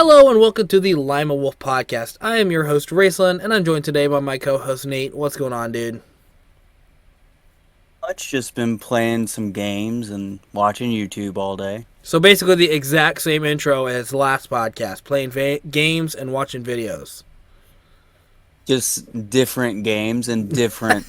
Hello and welcome to the Lima Wolf Podcast. I am your host, Raceland, and I'm joined today by my co-host, Nate. What's going on, dude? Much just been playing some games and watching YouTube all day. So basically the exact same intro as last podcast, playing games and watching videos. Just different games and different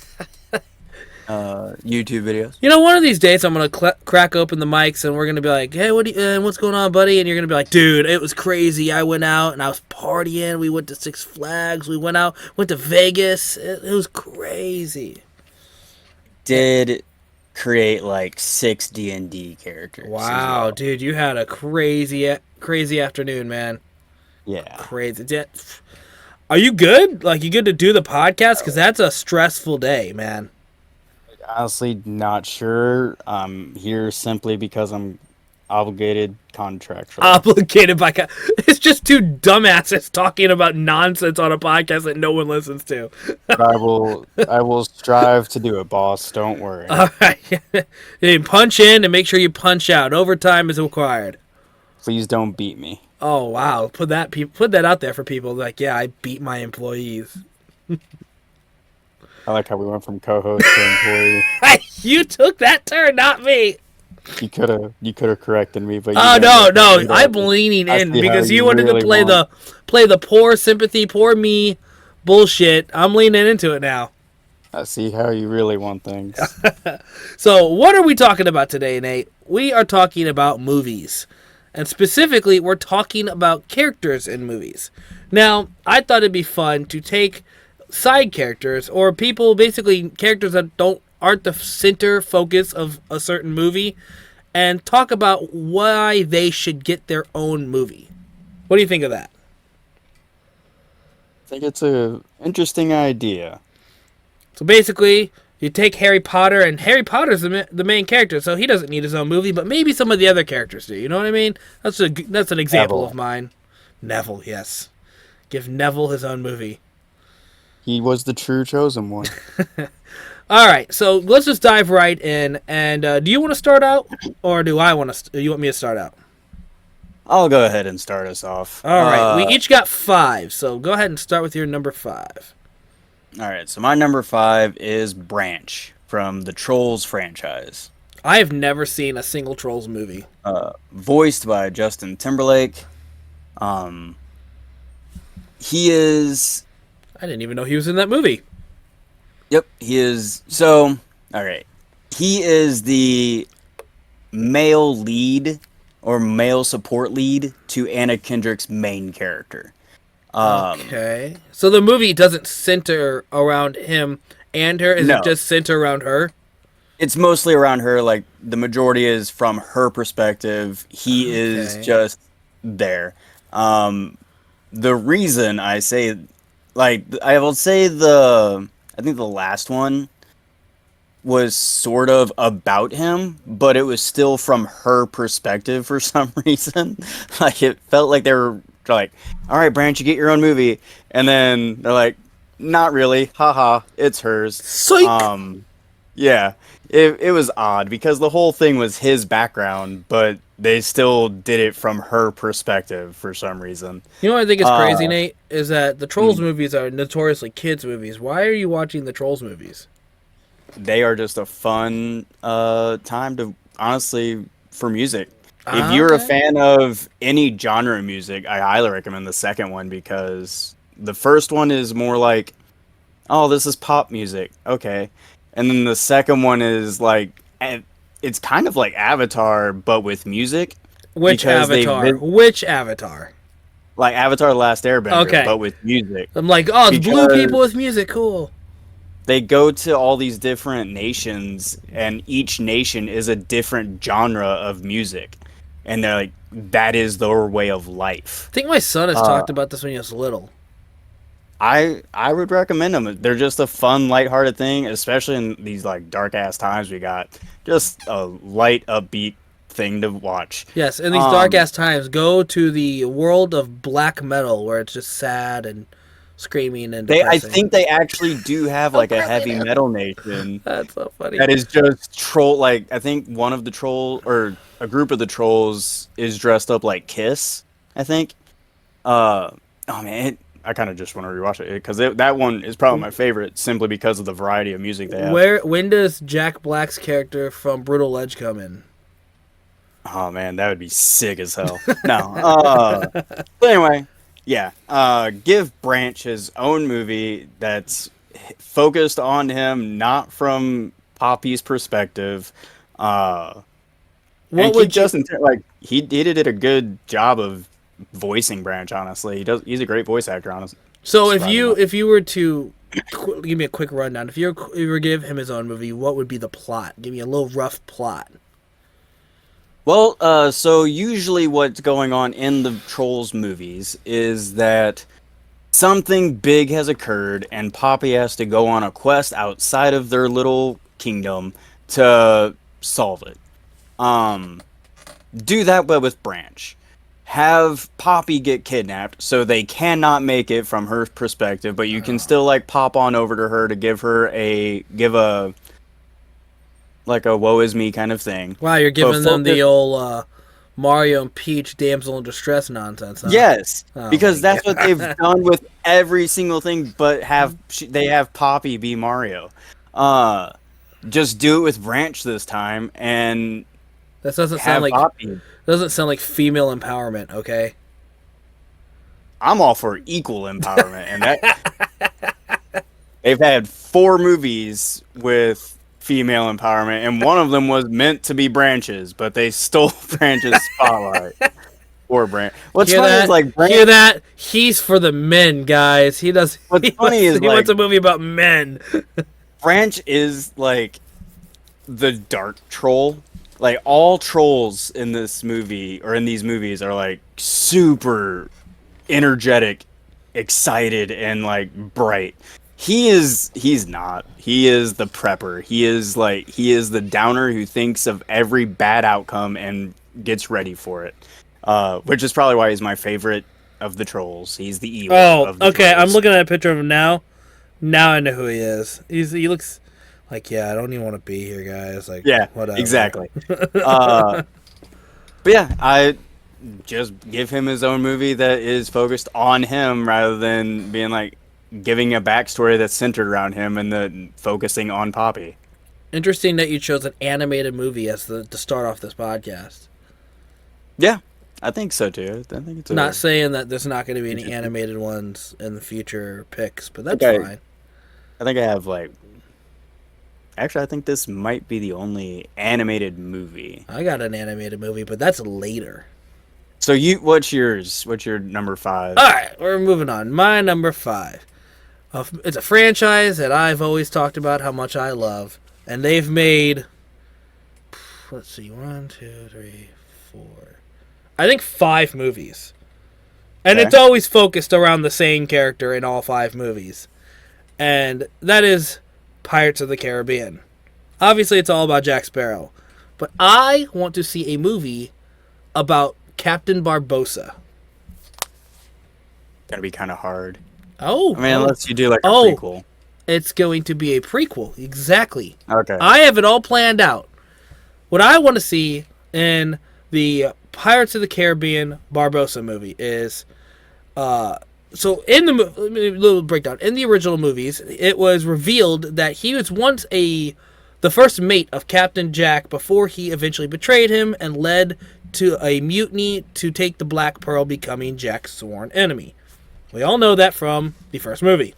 YouTube videos. You know, one of these days I'm going to crack open the mics and we're going to be like, hey, what's going on, buddy? And you're going to be like, dude, it was crazy. I went out and I was partying. We went to Six Flags. We went to Vegas. It was crazy. Did create like 6 D&D characters. Wow, dude, you had a crazy afternoon, man. Yeah. Crazy. Are you good? Like, you good to do the podcast? Because that's a stressful day, man. Honestly, not sure. I'm here simply because I'm obligated contractually. Obligated by... It's just two dumbasses talking about nonsense on a podcast that no one listens to. I will strive to do it, boss. Don't worry. All right. You punch in and make sure you punch out. Overtime is required. Please don't beat me. Oh, wow. Put that out there for people. Like, yeah, I beat my employees. I like how we went from co-host to employee. You took that turn, not me. You could have corrected me, but no, I'm leaning in because you wanted to play the poor sympathy, poor me bullshit. I'm leaning into it now. I see how you really want things. So, what are we talking about today, Nate? We are talking about movies. And specifically, we're talking about characters in movies. Now, I thought it'd be fun to take side characters or people, basically characters that aren't the center focus of a certain movie, and talk about why they should get their own movie. What do you think of that? I think it's a interesting idea. So basically, you take Harry Potter, and Harry Potter's the main character, so he doesn't need his own movie, but maybe some of the other characters do. You know what I mean? That's an example of mine. Neville, yes. Give Neville his own movie. He was the true chosen one. All right, so let's just dive right in. And do you want to start out, or do I want to? You want me to start out? I'll go ahead and start us off. All right, we each got 5, so go ahead and start with your number 5. All right, so my number 5 is Branch from the Trolls franchise. I have never seen a single Trolls movie. Voiced by Justin Timberlake. He is... I didn't even know he was in that movie. Yep, he is. So, all right. He is the male lead or male support lead to Anna Kendrick's main character. Okay. So the movie doesn't center around him and her? Is it just center around her? It's mostly around her. Like, the majority is from her perspective. He is just there. The reason I say... Like, I will say I think the last one was sort of about him, but it was still from her perspective for some reason. Like, it felt like they were like, all right, Branch, you get your own movie. And then they're like, not really. Haha, it's hers. Psych! Yeah, it was odd because the whole thing was his background, but they still did it from her perspective for some reason. You know what I think is crazy, Nate? Is that the Trolls movies are notoriously kids' movies. Why are you watching the Trolls movies? They are just a fun time to, honestly, for music. If you're a fan of any genre of music, I highly recommend the second one because the first one is more like, oh, this is pop music. Okay. And then the second one is like... It's kind of like Avatar, but with music. Which Avatar? Which Avatar? Like Avatar: The Last Airbender, but with music. I'm like, oh, it's blue people with music, cool. They go to all these different nations, and each nation is a different genre of music. And they're like, that is their way of life. I think my son has talked about this when he was little. I would recommend them. They're just a fun, lighthearted thing, especially in these like dark ass times we got. Just a light, upbeat thing to watch. Yes, in these dark ass times, go to the world of black metal where it's just sad and screaming and depressing. I think they actually do have like a heavy metal nation. That's so funny. That is just troll. Like, I think one of the troll or a group of the trolls is dressed up like Kiss, I think. Oh man, I kind of just want to rewatch it because that one is probably my favorite simply because of the variety of music they have. When does Jack Black's character from Brutal Edge come in? Oh man, that would be sick as hell. No. But anyway, yeah. Give Branch his own movie that's focused on him, not from Poppy's perspective. And What keep would you? Justin like he did a good job of voicing Branch. Honestly, he's a great voice actor. Honestly, So surprisingly. if you were to give me a quick rundown, if you were to give him his own movie, what would be the plot? Give me a little rough plot. Well, so usually what's going on in the Trolls movies is that something big has occurred and Poppy has to go on a quest outside of their little kingdom to solve it. Um, do that but with Branch. Have Poppy get kidnapped so they cannot make it from her perspective, but you can still like pop on over to her to give a like a woe is me kind of thing. Wow, you're But giving them focus the old Mario and Peach damsel in distress nonsense, huh? Yes, Oh because my that's what they've god. done with every single thing. But they have Poppy be Mario. Uh, just do it with Branch this time and This have Poppy. doesn't sound like female empowerment, okay? I'm all for equal empowerment, and that they've had 4 movies with female empowerment, and one of them was meant to be Branch's, but they stole Branch's spotlight. Or Branch. What's Hear funny that? is like Branch. Hear that? He's for the men, guys. He does. What's funny is he like wants a movie about men. Branch is like the dark troll. Like all trolls in this movie or in these movies are like super energetic, excited, and like bright. He's not. He is the prepper. He is the downer who thinks of every bad outcome and gets ready for it. Which is probably why he's my favorite of the trolls. He's the evil Oh, of the okay. I'm trolls. looking at a picture of him now. Now I know who he is. He looks like, yeah, I don't even want to be here, guys. Like, Yeah, whatever. exactly. But yeah, I just give him his own movie that is focused on him rather than being like giving a backstory that's centered around him and then focusing on Poppy. Interesting that you chose an animated movie as to start off this podcast. Yeah, I think so too. I think it's Not saying that there's not going to be any animated ones in the future picks, but that's Okay. fine. I think I have like. Actually, I think this might be the only animated movie. I got an animated movie, but that's later. So what's yours? What's your number 5? All right, we're moving on. My number 5. It's a franchise that I've always talked about how much I love, and they've made. Let's see, 1, 2, 3, 4. I think 5 movies, and Okay. it's always focused around the same character in all 5 movies, and that is Pirates of the Caribbean. Obviously, it's all about Jack Sparrow, but I want to see a movie about Captain Barbossa. Gonna be kind of hard. Oh, I mean, unless you do like a Oh. prequel. it's going to be a prequel. Exactly. Okay. I have it all planned out. What I want to see in the Pirates of the Caribbean Barbossa movie is, so in the little breakdown in the original movies, it was revealed that he was once the first mate of Captain Jack before he eventually betrayed him and led to a mutiny to take the Black Pearl, becoming Jack's sworn enemy. We all know that from the first movie.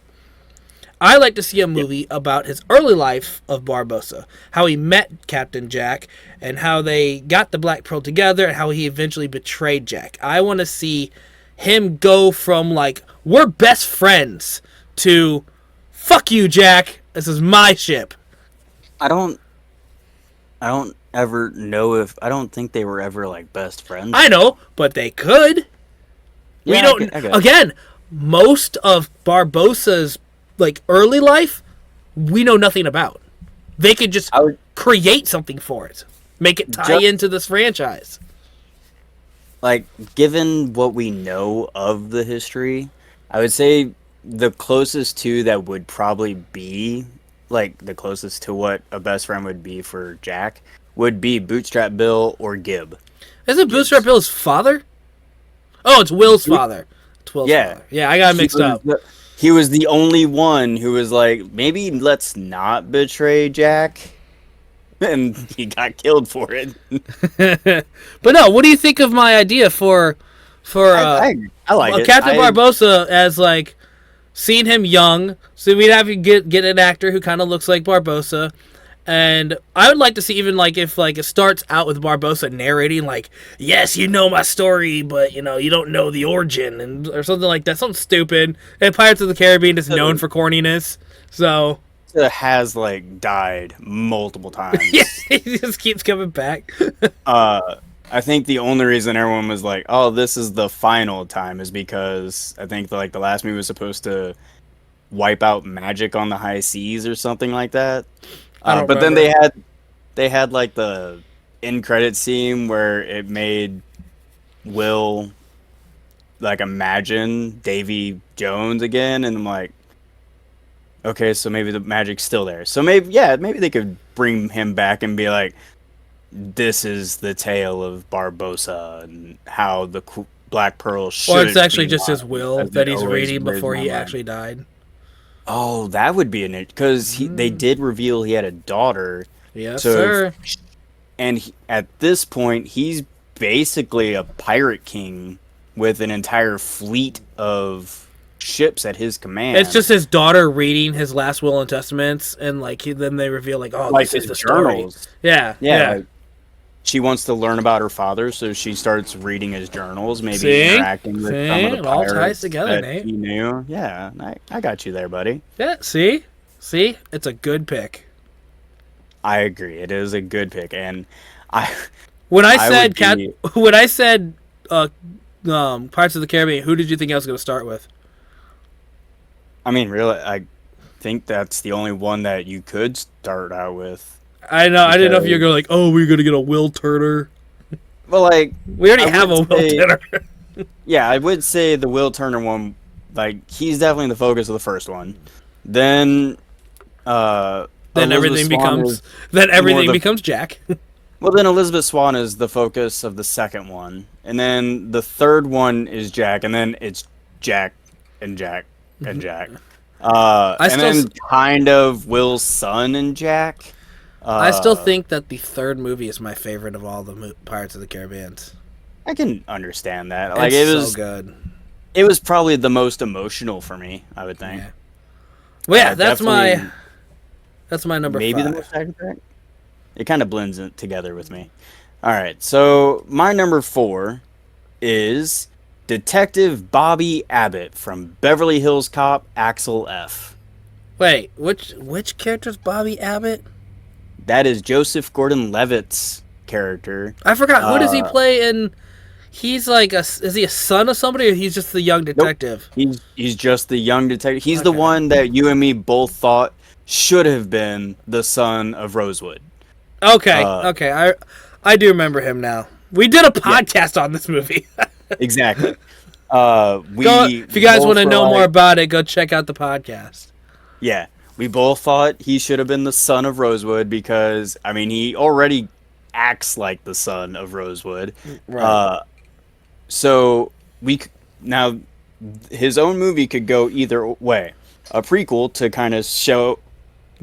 I like to see a movie about his early life of Barbossa, how he met Captain Jack, and how they got the Black Pearl together, and how he eventually betrayed Jack. I want to see him go from, like, we're best friends, to, fuck you, Jack, this is my ship. I don't ever know if I don't think they were ever like best friends. I know, but they could. We Yeah, don't. I get it. Again, most of Barbossa's like early life, we know nothing about. They could just I would create something for it, make it tie Ju- into this franchise. like given what we know of the history, I would say the closest to that would probably be like the closest to what a best friend would be for Jack would be Bootstrap Bill or Gib. Isn't Bootstrap Bill's father? Oh, it's Will's father. Twill's Yeah. father. Yeah, I got mixed up. He was the only one who was like, maybe let's not betray Jack. And he got killed for it. But no, what do you think of my idea for I like it. Captain Barbossa as like seeing him young? So we'd have to get an actor who kind of looks like Barbossa. And I would like to see even like if like it starts out with Barbossa narrating like, yes, you know my story, but you know you don't know the origin, and or something like that, something stupid. And Pirates of the Caribbean is known for corniness, so has like died multiple times. yeah, he just keeps coming back. I think the only reason everyone was like, "Oh, this is the final time," is because I think the last movie was supposed to wipe out magic on the high seas or something like that. But then they had like the end credit scene where it made Will like imagine Davy Jones again, and I'm like, okay, so maybe the magic's still there. So maybe they could bring him back and be like, this is the tale of Barbossa and how the Black Pearl should. Or it's actually just his will that he's reading before he actually died. Oh, that would be because they did reveal he had a daughter. Yes, sir. And at this point, he's basically a pirate king with an entire fleet of ships at his command. It's just his daughter reading his last will and testaments, and like then they reveal like, oh, like this is the journals. Story. Yeah. Like, she wants to learn about her father, so she starts reading his journals, maybe interacting with some of the pirates. It all ties together, Nate. He knew. Yeah, I got you there, buddy. Yeah, see? It's a good pick. I agree. It is a good pick, and when I said Pirates of the Caribbean, who did you think I was going to start with? I mean, really, I think that's the only one that you could start out with. I know. I didn't know if you were going like, oh, we're going to get a Will Turner. Well, like we already have a Will Turner. Yeah, I would say the Will Turner one. Like he's definitely the focus of the first one. Then everything becomes Jack. Well, then Elizabeth Swann is the focus of the second one, and then the third one is Jack, and then it's Jack and Jack and Jack. Then kind of Will's son and Jack. I still think that the third movie is my favorite of all the Pirates of the Caribbean. I can understand that. Like it was so good. It was probably the most emotional for me, I would think. Yeah. Well, yeah, that's my number 5. Maybe the most action-packed. It kind of blends together with me. All right, so my number 4 is Detective Bobby Abbott from Beverly Hills Cop Axel F. Wait, which character's Bobby Abbott? That is Joseph Gordon-Levitt's character. I forgot. Who does he play in? He's like is he a son of somebody, or he's just the young detective? Nope. He's just the young detective. He's the one that you and me both thought should have been the son of Rosewood. Okay. I do remember him now. We did a podcast on this movie. Exactly. If you guys want to know more about it, go check out the podcast. Yeah. We both thought he should have been the son of Rosewood because, I mean, he already acts like the son of Rosewood. Right. So now his own movie could go either way. A prequel to kind of show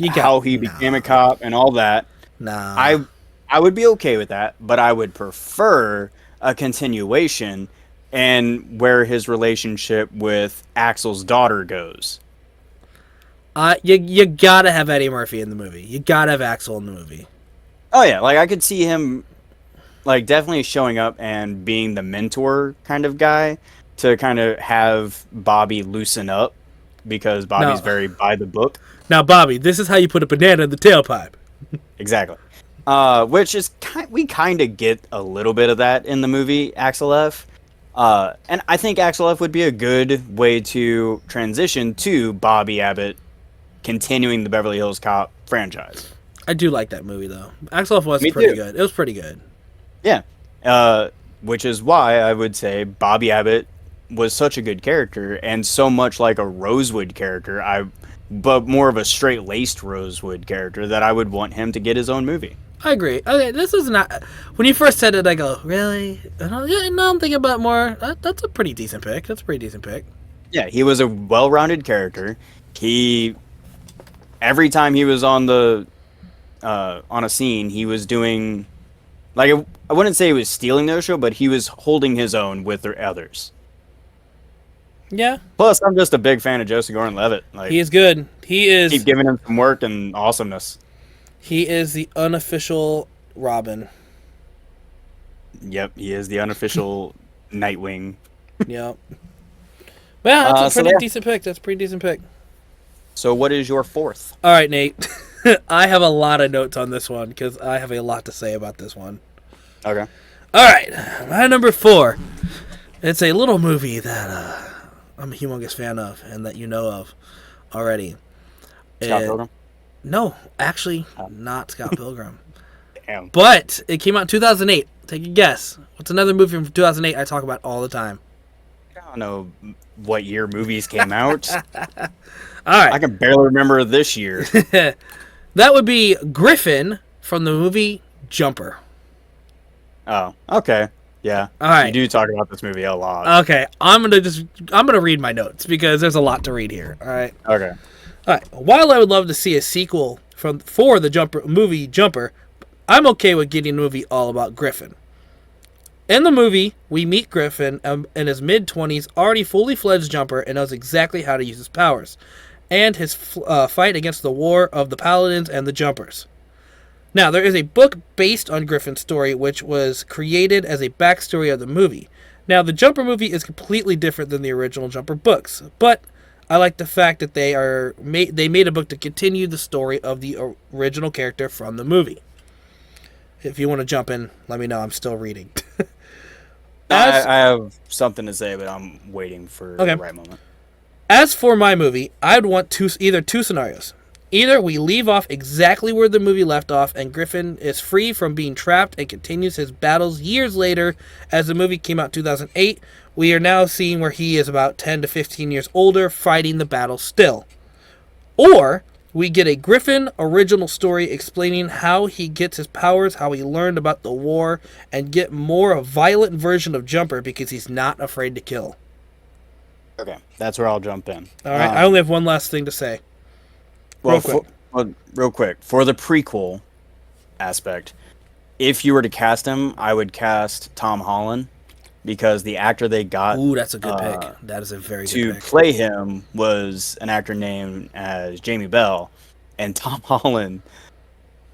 how he became a cop and all that. Nah. I would be okay with that, but I would prefer a continuation and where his relationship with Axel's daughter goes. You gotta have Eddie Murphy in the movie. You gotta have Axel in the movie. Oh yeah, like I could see him, like definitely showing up and being the mentor kind of guy to kind of have Bobby loosen up because Bobby's very by the book. Now, Bobby, this is how you put a banana in the tailpipe. Exactly. Which is we kind of get a little bit of that in the movie Axel F. And I think Axel F would be a good way to transition to Bobby Abbott continuing the Beverly Hills Cop franchise. I do like that movie though. Axel F was pretty good. It was pretty good. Yeah. Which is why I would say Bobby Abbott was such a good character and so much like a Rosewood character, but more of a straight-laced Rosewood character that I would want him to get his own movie. I agree. Okay, this is not. When you first said it, I go, really? And I'm thinking about more. That's a pretty decent pick. That's a pretty decent pick. Yeah, he was a well-rounded character. He every time he was on a scene, he was doing like I wouldn't say he was stealing their show, but he was holding his own with the others. Yeah. Plus, I'm just a big fan of Joseph Gordon-Levitt. Like, He is good. He is. keep giving him some work and awesomeness. He is the unofficial Robin. Yep, he is the unofficial Nightwing. Yep. But yeah, that's a so pretty there. decent pick. That's a pretty decent pick. So, what is your fourth? All right, Nate. I have a lot of notes on this one because I have a lot to say about this one. Okay. All right, my number 4. It's a little movie that I'm a humongous fan of and that you know of already. Scott Pilgrim? No, actually, not Scott Pilgrim. Damn. But it came out in 2008. Take a guess. What's another movie from 2008 I talk about all the time? I don't know what year movies came out. All right. I can barely remember this year. That would be Griffin from the movie Jumper. Oh, okay. Yeah. All right. You do talk about this movie a lot. Okay, I'm gonna read my notes because there's a lot to read here. All right. Okay. All right. While I would love to see a sequel for the movie Jumper, I'm okay with getting a movie all about Griffin. In the movie, we meet Griffin in his mid-20s, already fully fledged jumper, and knows exactly how to use his powers, and his fight against the War of the Paladins and the Jumpers. Now, there is a book based on Griffin's story, which was created as a backstory of the movie. Now, the Jumper movie is completely different than the original Jumper books, but I like the fact that they made a book to continue the story of the original character from the movie. If you want to jump in, let me know. I'm still reading. I have something to say, but I'm waiting for the right moment. As for my movie, I'd want either two scenarios. Either we leave off exactly where the movie left off and Griffin is free from being trapped and continues his battles years later. As the movie came out in 2008, we are now seeing where he is about 10 to 15 years older, fighting the battle still. Or we get a Griffin original story explaining how he gets his powers, how he learned about the war, and get more a violent version of Jumper because he's not afraid to kill. Okay, that's where I'll jump in. All right, I only have one last thing to say. Real quick. For the prequel aspect, if you were to cast him, I would cast Tom Holland because the actor they got Ooh, that's a good pick. That is a very good pick. To play him was an actor named as Jamie Bell, and Tom Holland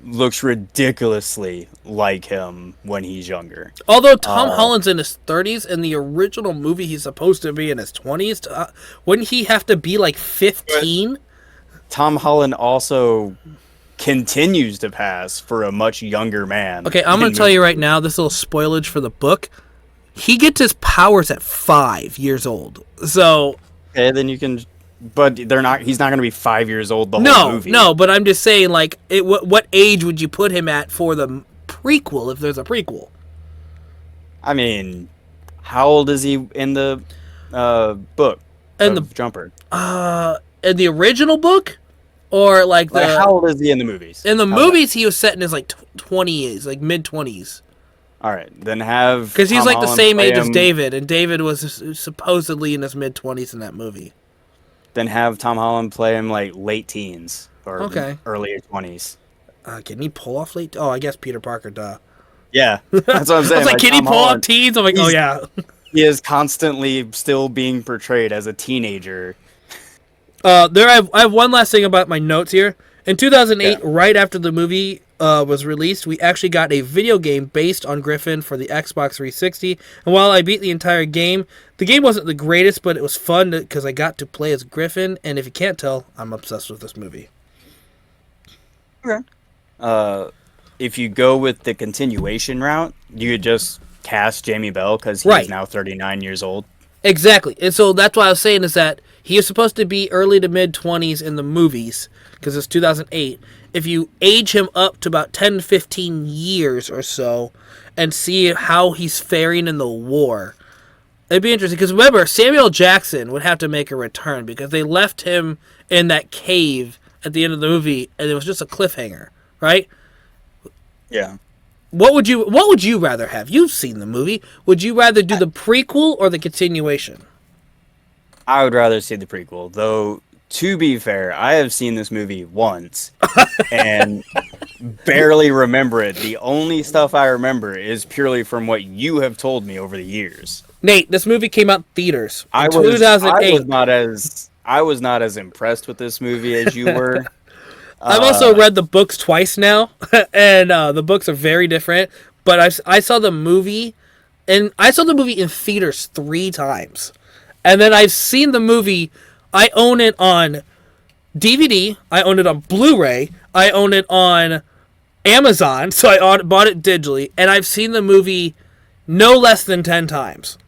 looks ridiculously like him when he's younger. Although Tom Holland's in his 30s, in the original movie he's supposed to be in his 20s, wouldn't he have to be like 15? Tom Holland also continues to pass for a much younger man. Okay, I'm going to tell you right now, this little spoilage for the book. He gets his powers at 5 years old. So... Okay, then you can... But he's not going to be 5 years old the whole movie. No, but I'm just saying, like, what age would you put him at for the prequel, if there's a prequel? I mean, how old is he in the book of Jumper? In the original book? Or, like, how old is he in the movies? In the movies, he was set in his, like, 20s, like, mid-20s. All right, then have... Because he's, like, the same age as David, and David was supposedly in his mid-20s in that movie. Then have Tom Holland play him like late teens or early 20s. Can he pull off late? Oh, I guess Peter Parker, duh. Yeah, that's what I'm saying. I was like, can he pull off teens? I'm like, oh yeah. He is constantly still being portrayed as a teenager. I have one last thing about my notes here. In 2008, right after the movie was released, we actually got a video game based on Griffin for the Xbox 360. And while I beat the entire game, the game wasn't the greatest, but it was fun because I got to play as Griffin. And if you can't tell, I'm obsessed with this movie. Okay. If you go with the continuation route, you could just cast Jamie Bell because he's now 39 years old. Exactly. And so that's what I was saying is that he is supposed to be early to mid-20s in the movies because it's 2008. If you age him up to about 10, 15 years or so and see how he's faring in the war, it'd be interesting. Because remember, Samuel Jackson would have to make a return because they left him in that cave at the end of the movie and it was just a cliffhanger, right? Yeah. What would you rather have? You've seen the movie. Would you rather do the prequel or the continuation? I would rather see the prequel, though. To be fair, I have seen this movie once and barely remember it. The only stuff I remember is purely from what you have told me over the years. Nate, this movie came out in theaters in I 2008. I was not as impressed with this movie as you were. I've also read the books twice now, and the books are very different. But I saw the movie, and I saw the movie in theaters 3 times, and then I've seen the movie. I own it on DVD. I own it on Blu-ray. I own it on Amazon. So I bought it digitally, and I've seen the movie no less than 10 times.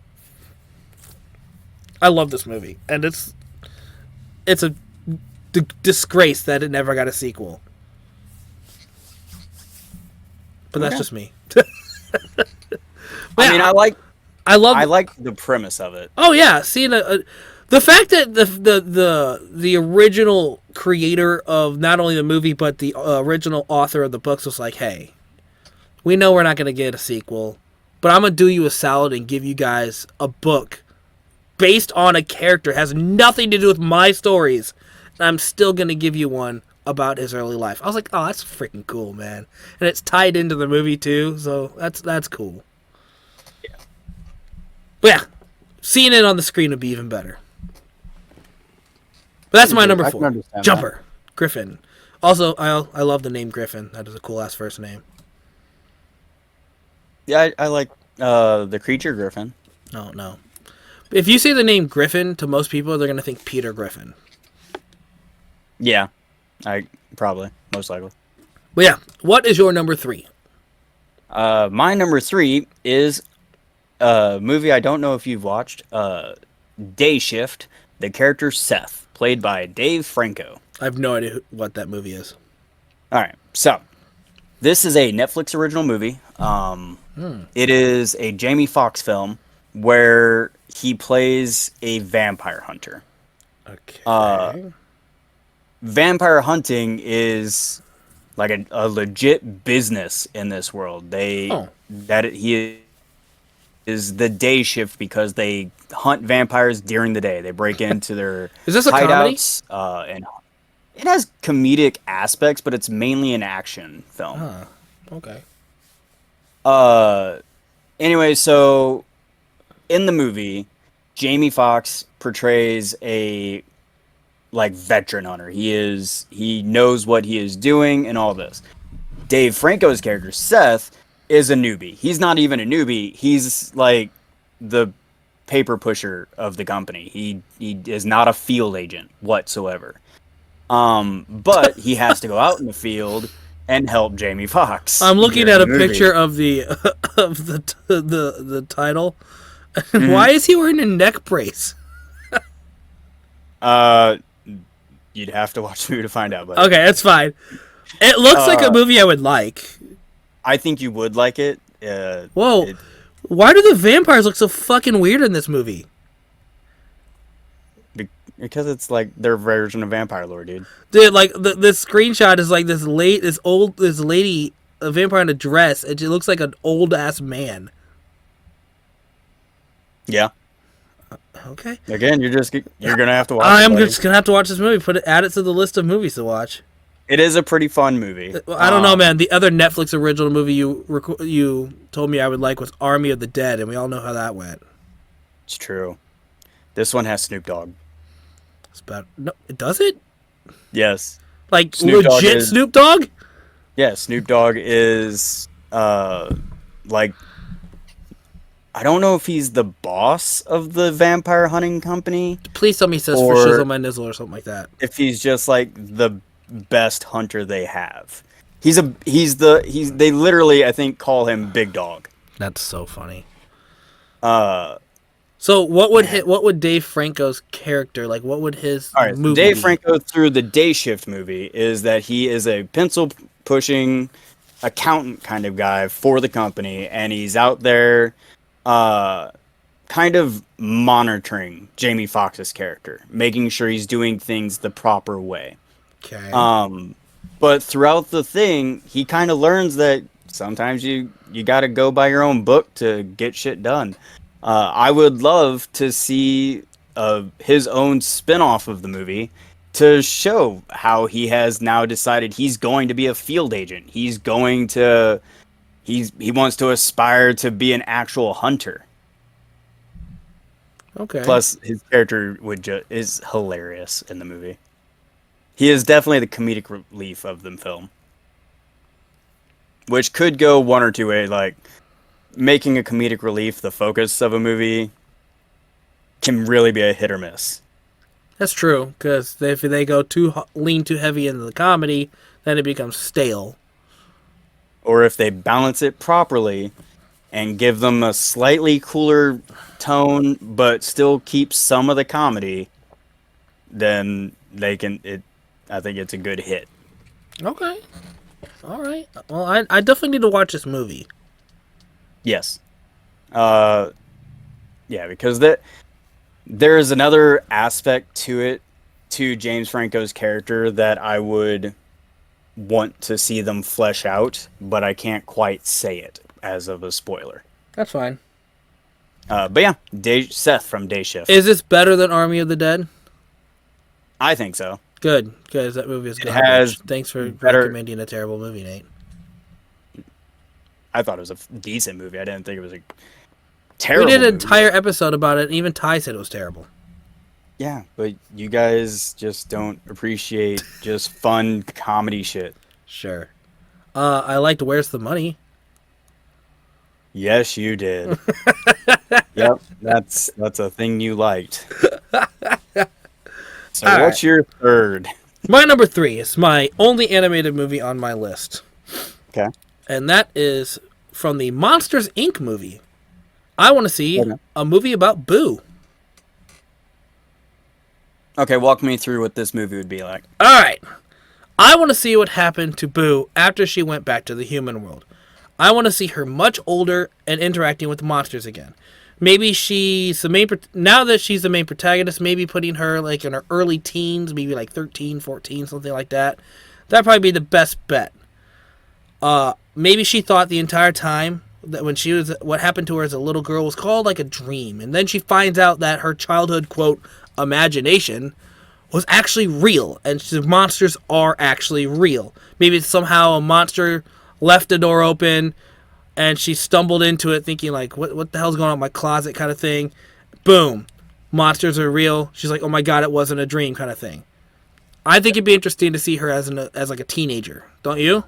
I love this movie, and it's a disgrace that it never got a sequel. But that's just me. I mean, I like the premise of it. Oh yeah, seeing the fact that the original creator of not only the movie but the original author of the books was like, hey, we know we're not going to get a sequel, but I'm going to do you a solid and give you guys a book based on a character has nothing to do with my stories, and I'm still going to give you one about his early life. I was like, oh, that's freaking cool, man. And it's tied into the movie too, so that's cool. Yeah. But yeah, seeing it on the screen would be even better. But that's my number 4. Jumper. Griffin. Also, I love the name Griffin. That is a cool ass first name. Yeah, I like the creature Griffin. No. If you say the name Griffin to most people, they're going to think Peter Griffin. Yeah, probably, most likely. But yeah, what is your number 3? My number 3 is a movie I don't know if you've watched, Day Shift, the character Seth, played by Dave Franco. I have no idea what that movie is. All right, so this is a Netflix original movie. It is a Jamie Foxx film where he plays a vampire hunter. Okay. Vampire hunting is like a legit business in this world. He is the day shift because they hunt vampires during the day. They break into their is this a hideouts, and it has comedic aspects, but it's mainly an action film. Okay. Anyway, so in the movie, Jamie Foxx portrays a veteran hunter. He knows what he is doing and all this. Dave Franco's character, Seth, is a newbie. He's not even a newbie. He's like the paper pusher of the company. He is not a field agent whatsoever. But he has to go out in the field and help Jamie Foxx. I'm looking at a picture of the title. Mm-hmm. Why is he wearing a neck brace? You'd have to watch the movie to find out. But okay, that's fine. It looks like a movie I would like. I think you would like it. Whoa. Why do the vampires look so fucking weird in this movie? Because it's like their version of Vampire Lore, dude. Dude, like this screenshot is like this lady, a vampire in a dress, and she looks like an old ass man. Yeah. Okay. Again, you're gonna have to watch. I'm just gonna have to watch this movie. Add it to the list of movies to watch. It is a pretty fun movie. I don't know, man. The other Netflix original movie you told me I would like was Army of the Dead, and we all know how that went. It's true. This one has Snoop Dogg. No, does it? Yes. Like legit Snoop Dogg? Yeah, Snoop Dogg is like, I don't know if he's the boss of the vampire hunting company. Please tell me he says for shizzle my nizzle or something like that. If he's just like the best hunter they have. They literally, I think, call him Big Dog. That's so funny. So what would Dave Franco's character, like, what would his movie Dave be? Franco through the Day Shift movie is that he is a pencil pushing accountant kind of guy for the company, and he's out there kind of monitoring Jamie Foxx's character, making sure he's doing things the proper way. Okay. But throughout the thing, he kind of learns that sometimes you got to go by your own book to get shit done. I would love to see his own spin-off of the movie to show how he has now decided he's going to be a field agent. He wants to aspire to be an actual hunter. Okay. Plus, his character is hilarious in the movie. He is definitely the comedic relief of the film, which could go one or two ways. Like, making a comedic relief the focus of a movie can really be a hit or miss. That's true, because if they go lean too heavy into the comedy, then it becomes stale. Or if they balance it properly and give them a slightly cooler tone, but still keep some of the comedy, then they can. I think it's a good hit. Okay. All right. Well, I definitely need to watch this movie. Yes. Yeah, because there is another aspect to it, to James Franco's character, that I would want to see them flesh out, but I can't quite say it as of a spoiler. That's fine. But yeah, Seth from Day Shift. Is this better than Army of the Dead? I think so. Good, because that movie is garbage. has Thanks for better- recommending a terrible movie, Nate. I thought it was a decent movie. I didn't think it was a terrible We did an movie. entire episode about it, and even Ty said it was terrible. Yeah, but you guys just don't appreciate just fun comedy shit. Sure. I liked Where's the Money? Yes, you did. Yep, that's a thing you liked. So All what's your third? My number 3 is my only animated movie on my list. Okay. And that is from the Monsters, Inc. movie. I want to see Okay. a movie about Boo. Okay, walk me through what this movie would be like. All right. I want to see what happened to Boo after she went back to the human world. I want to see her much older and interacting with monsters again. Maybe she's the main... Now that she's the main protagonist, maybe putting her like in her early teens, maybe like 13, 14, something like that. That'd probably be the best bet. Maybe she thought the entire time that what happened to her as a little girl was called like a dream. And then she finds out that her childhood, quote, imagination was actually real, and the monsters are actually real. Maybe it's somehow a monster left the door open, and she stumbled into it thinking, like, what the hell's going on in my closet kind of thing. Boom. Monsters are real. She's like, oh my god, it wasn't a dream kind of thing. I think it'd be interesting to see her as like a teenager. Don't you?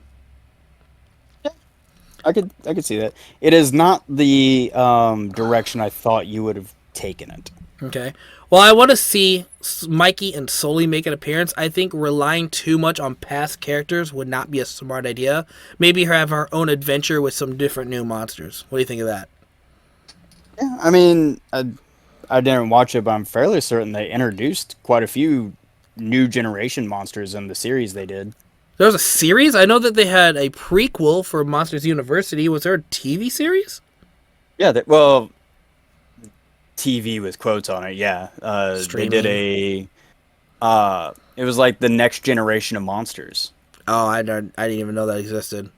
I could see that. It is not the direction I thought you would have taken it. Okay. Well, I want to see Mikey and Sully make an appearance. I think relying too much on past characters would not be a smart idea. Maybe her have her own adventure with some different new monsters. What do you think of that? Yeah, I mean, I didn't watch it, but I'm fairly certain they introduced quite a few new generation monsters in the series they did. There was a series? I know that they had a prequel for Monsters University. Was there a TV series? Yeah, well, TV with quotes on it, yeah. They did it was like the next generation of monsters. Oh, I didn't even know that existed.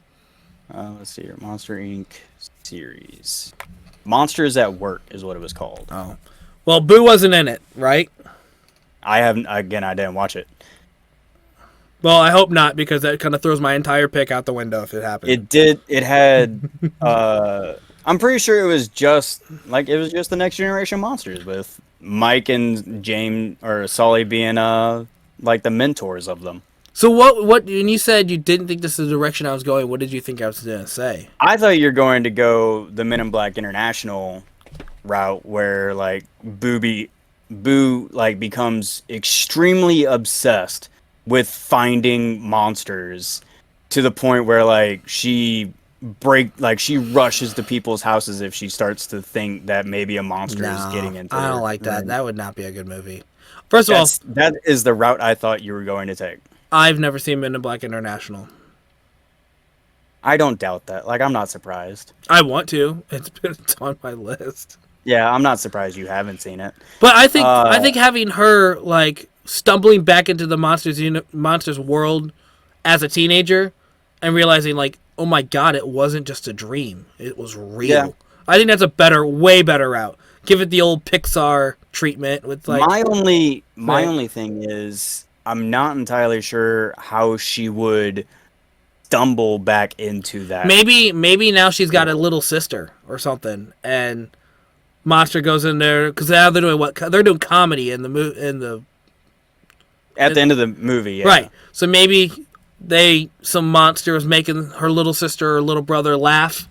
Let's see here, Monster Inc. series. Monsters at Work is what it was called. Oh. Well, Boo wasn't in it, right? I didn't watch it. Well, I hope not, because that kind of throws my entire pick out the window if it happened. It had I'm pretty sure it was just the next generation of monsters with Mike and James or Sully being like the mentors of them. So what when you said you didn't think this is the direction I was going, what did you think I was going to say? I thought you were going to go the Men in Black International route where like Boo like becomes extremely obsessed with finding monsters to the point where like she rushes to people's houses if she starts to think that maybe a monster is getting into I her. don't like that. That would not be a good movie. First of all, that is the route I thought you were going to take. I've never seen Men in Black International. I don't doubt that. Like, I'm not surprised. I want to. It's on my list. Yeah, I'm not surprised you haven't seen it. But I think having her like stumbling back into the monsters world as a teenager and realizing like oh my god, it wasn't just a dream. It was real. Yeah. I think that's a better, way better route. Give it the old Pixar treatment with like My only Right. thing is I'm not entirely sure how she would stumble back into that. maybe now she's got a little sister or something, and Monster goes in there because now they're doing what they're doing comedy in the At the end of the movie, yeah. right. So maybe some monster was making her little sister or little brother laugh,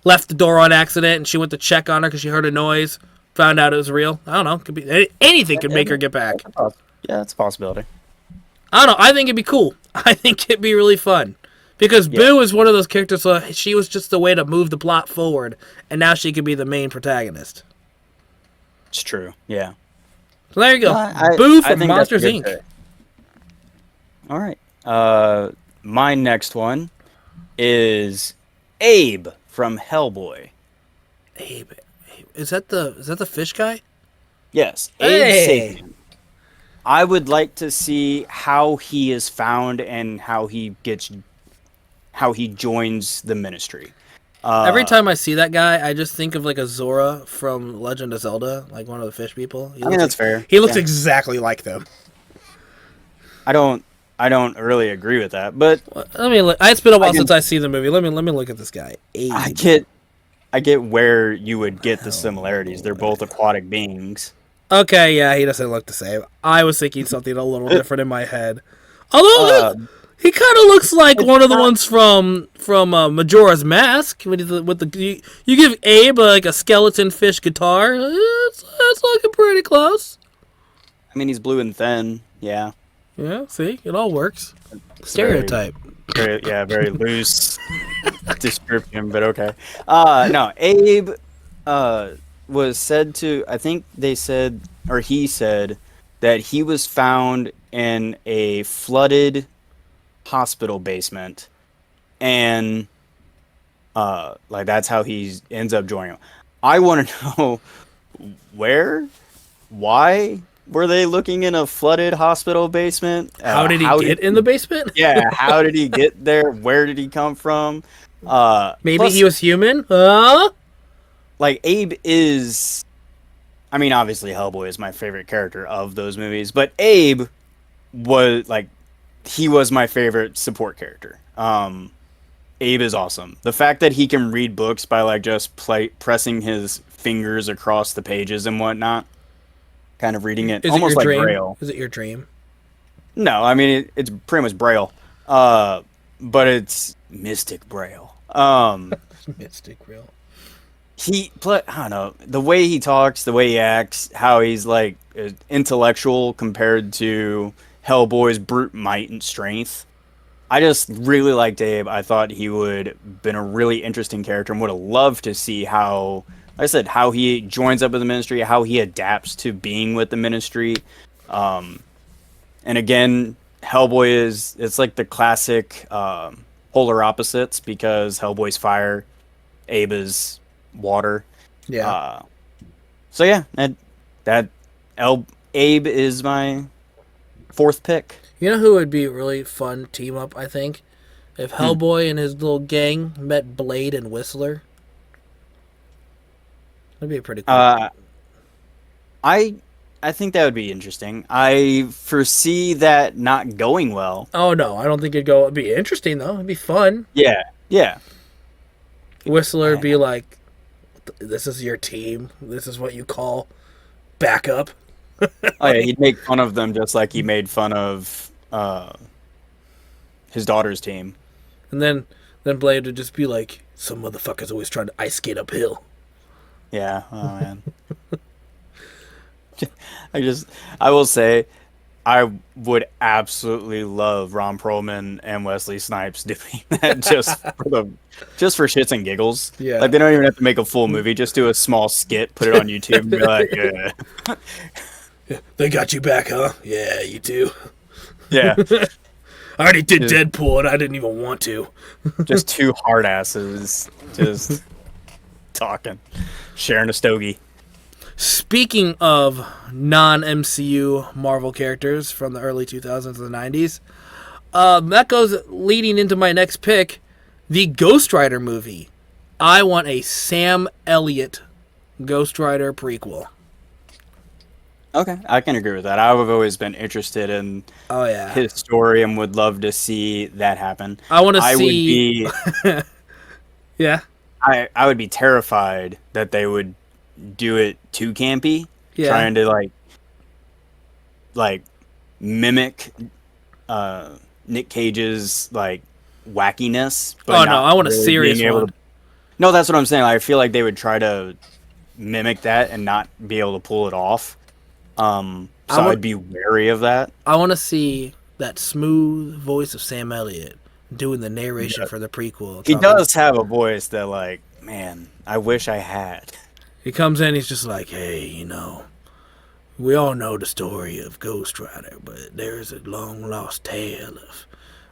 left the door on accident, and she went to check on her because she heard a noise, found out it was real. I don't know. Could be anything could make her get back. Yeah, that's a possibility. I don't know. I think it'd be cool. I think it'd be really fun. Because Boo is one of those characters, so she was just the way to move the plot forward, and now she could be the main protagonist. It's true. Yeah. So there you go. I Boo from think that's a Monsters, good Inc. pick. All right. My next one is Abe from Hellboy. Abe. Is that the fish guy? Yes, Hey! Abe Sapien. I would like to see how he is found and how he joins the ministry. Every time I see that guy, I just think of like a Zora from Legend of Zelda, like one of the fish people. I mean, that's fair. He looks Yeah. exactly like them. I don't really agree with that, but Let me look. It's been a while can- since I see the movie. Let me look at this guy. Abe. I get where you would get the similarities. They're both aquatic beings. Okay, yeah, he doesn't look the same. I was thinking something a little different in my head. Although he kind of looks like one of the ones from Majora's Mask. With the you give Abe like a skeleton fish guitar. It's looking pretty close. I mean, he's blue and thin. Yeah. Yeah, see, it all works. Stereotype. Very loose description, but okay. No, Abe was said to, I think they said, or he said, that he was found in a flooded hospital basement, and like that's how he ends up joining them. I want to know why were they looking in a flooded hospital basement? How did he get in the basement? Yeah, how did he get there? Where did he come from? Maybe plus, he was human? like Abe is, I mean, obviously Hellboy is my favorite character of those movies, but Abe was like, he was my favorite support character. Abe is awesome. The fact that he can read books by like just pressing his fingers across the pages and whatnot, kind of reading it Is almost it your like dream? Braille. Is it your dream? No, I mean it's pretty much Braille, but it's Mystic Braille. Mystic real. I don't know, the way he talks, the way he acts, how he's like intellectual compared to Hellboy's brute might and strength. I just really liked Abe. I thought he would have been a really interesting character and would have loved to see how, like I said, how he joins up with the ministry, how he adapts to being with the ministry. And again, Hellboy it's like the classic polar opposites, because Hellboy's fire, Abe is water. Yeah. So yeah, Abe is my fourth pick. You know who would be a really fun team up, I think? If Hellboy and his little gang met Blade and Whistler. That'd be pretty cool. I think that would be interesting. I foresee that not going well. Oh no, I don't think it'd go. It'd be interesting though. It'd be fun. Yeah. Whistler would be like, "This is your team. This is what you call backup." Oh yeah, he'd make fun of them just like he made fun of his daughter's team. And then Blade would just be like, "Some motherfuckers always trying to ice skate uphill." Yeah. Oh man. I will say, I would absolutely love Ron Perlman and Wesley Snipes doing that just for shits and giggles. Yeah. Like they don't even have to make a full movie; just do a small skit, put it on YouTube, and be like, yeah, They got you back, huh? Yeah, you too. yeah. I already did Deadpool, and I didn't even want to. Just two hard asses, just talking, sharing a stogie. Speaking of non-MCU Marvel characters from the early 2000s and the 90s, that goes leading into my next pick, The Ghost Rider movie. I want a Sam Elliott Ghost Rider prequel. Okay, I can agree with that. I've always been interested in his story and would love to see that happen. I want to see. Yeah. I would be terrified that they would do it too campy, trying to like mimic Nick Cage's like wackiness. But I want a serious one. No, that's what I'm saying. I feel like they would try to mimic that and not be able to pull it off. I'd be wary of that. I want to see that smooth voice of Sam Elliott doing the narration for the prequel. He does have a voice that, like, man, I wish I had. He comes in, he's just like, hey, we all know the story of Ghost Rider, but there's a long lost tale of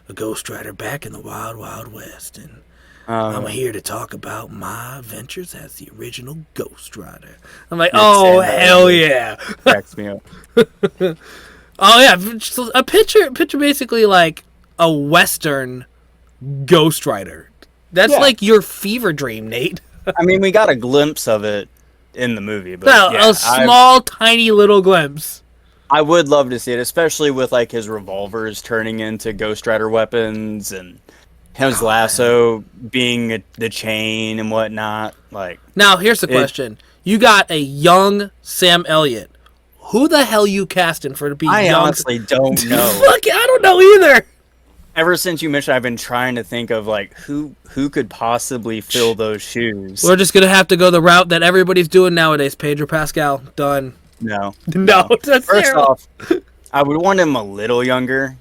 a Ghost Rider back in the Wild Wild West, and I'm here to talk about my adventures as the original Ghost Rider. I'm like, oh, hell yeah. Cracks me up. Oh, yeah. A picture basically like a Western Ghost Rider. That's like your fever dream, Nate. I mean, we got a glimpse of it in the movie. But a small, tiny little glimpse. I would love to see it, especially with like his revolvers turning into Ghost Rider weapons and his lasso being the chain and whatnot. Like, now here's the question: you got a young Sam Elliott. Who the hell you casting for to be? I honestly don't know. Fuck, I don't know either. Ever since you mentioned, I've been trying to think of like who could possibly fill those shoes. We're just gonna have to go the route that everybody's doing nowadays. Pedro Pascal, done. No. That's first off, I would want him a little younger.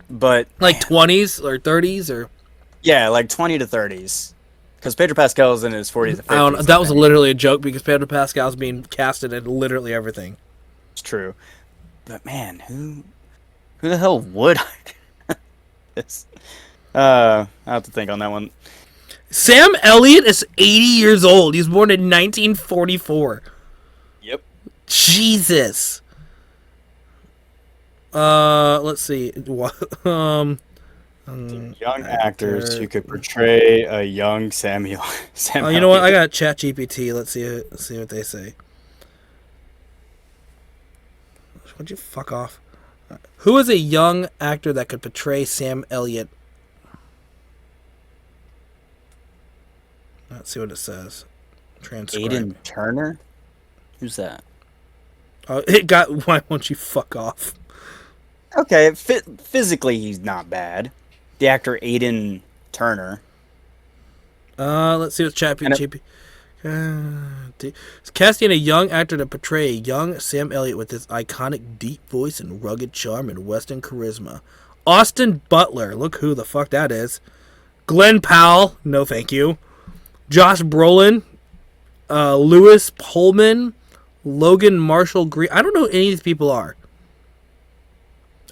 But like 20s or 30s or like 20 to 30s, because Pedro Pascal is in his 40s. I don't know. That was literally a joke because Pedro Pascal's being casted in literally everything. It's true, but man, who the hell would I? I have to think on that one. Sam Elliott is 80 years old. He was born in 1944. Yep. Jesus. Let's see. Young actors who could portray a young Samuel. Oh, you know what? I got ChatGPT. Let's see what they say. Would you fuck off? Who is a young actor that could portray Sam Elliott? Let's see what it says. Transcribe. Aiden Turner? Who's that? Why won't you fuck off? Okay, physically he's not bad. The actor Aiden Turner. Let's see what's ChatGPT. Casting a young actor to portray a young Sam Elliott with his iconic deep voice and rugged charm and Western charisma. Austin Butler. Look who the fuck that is. Glenn Powell. No thank you. Josh Brolin. Lewis Pullman. Logan Marshall Green. I don't know who any of these people are.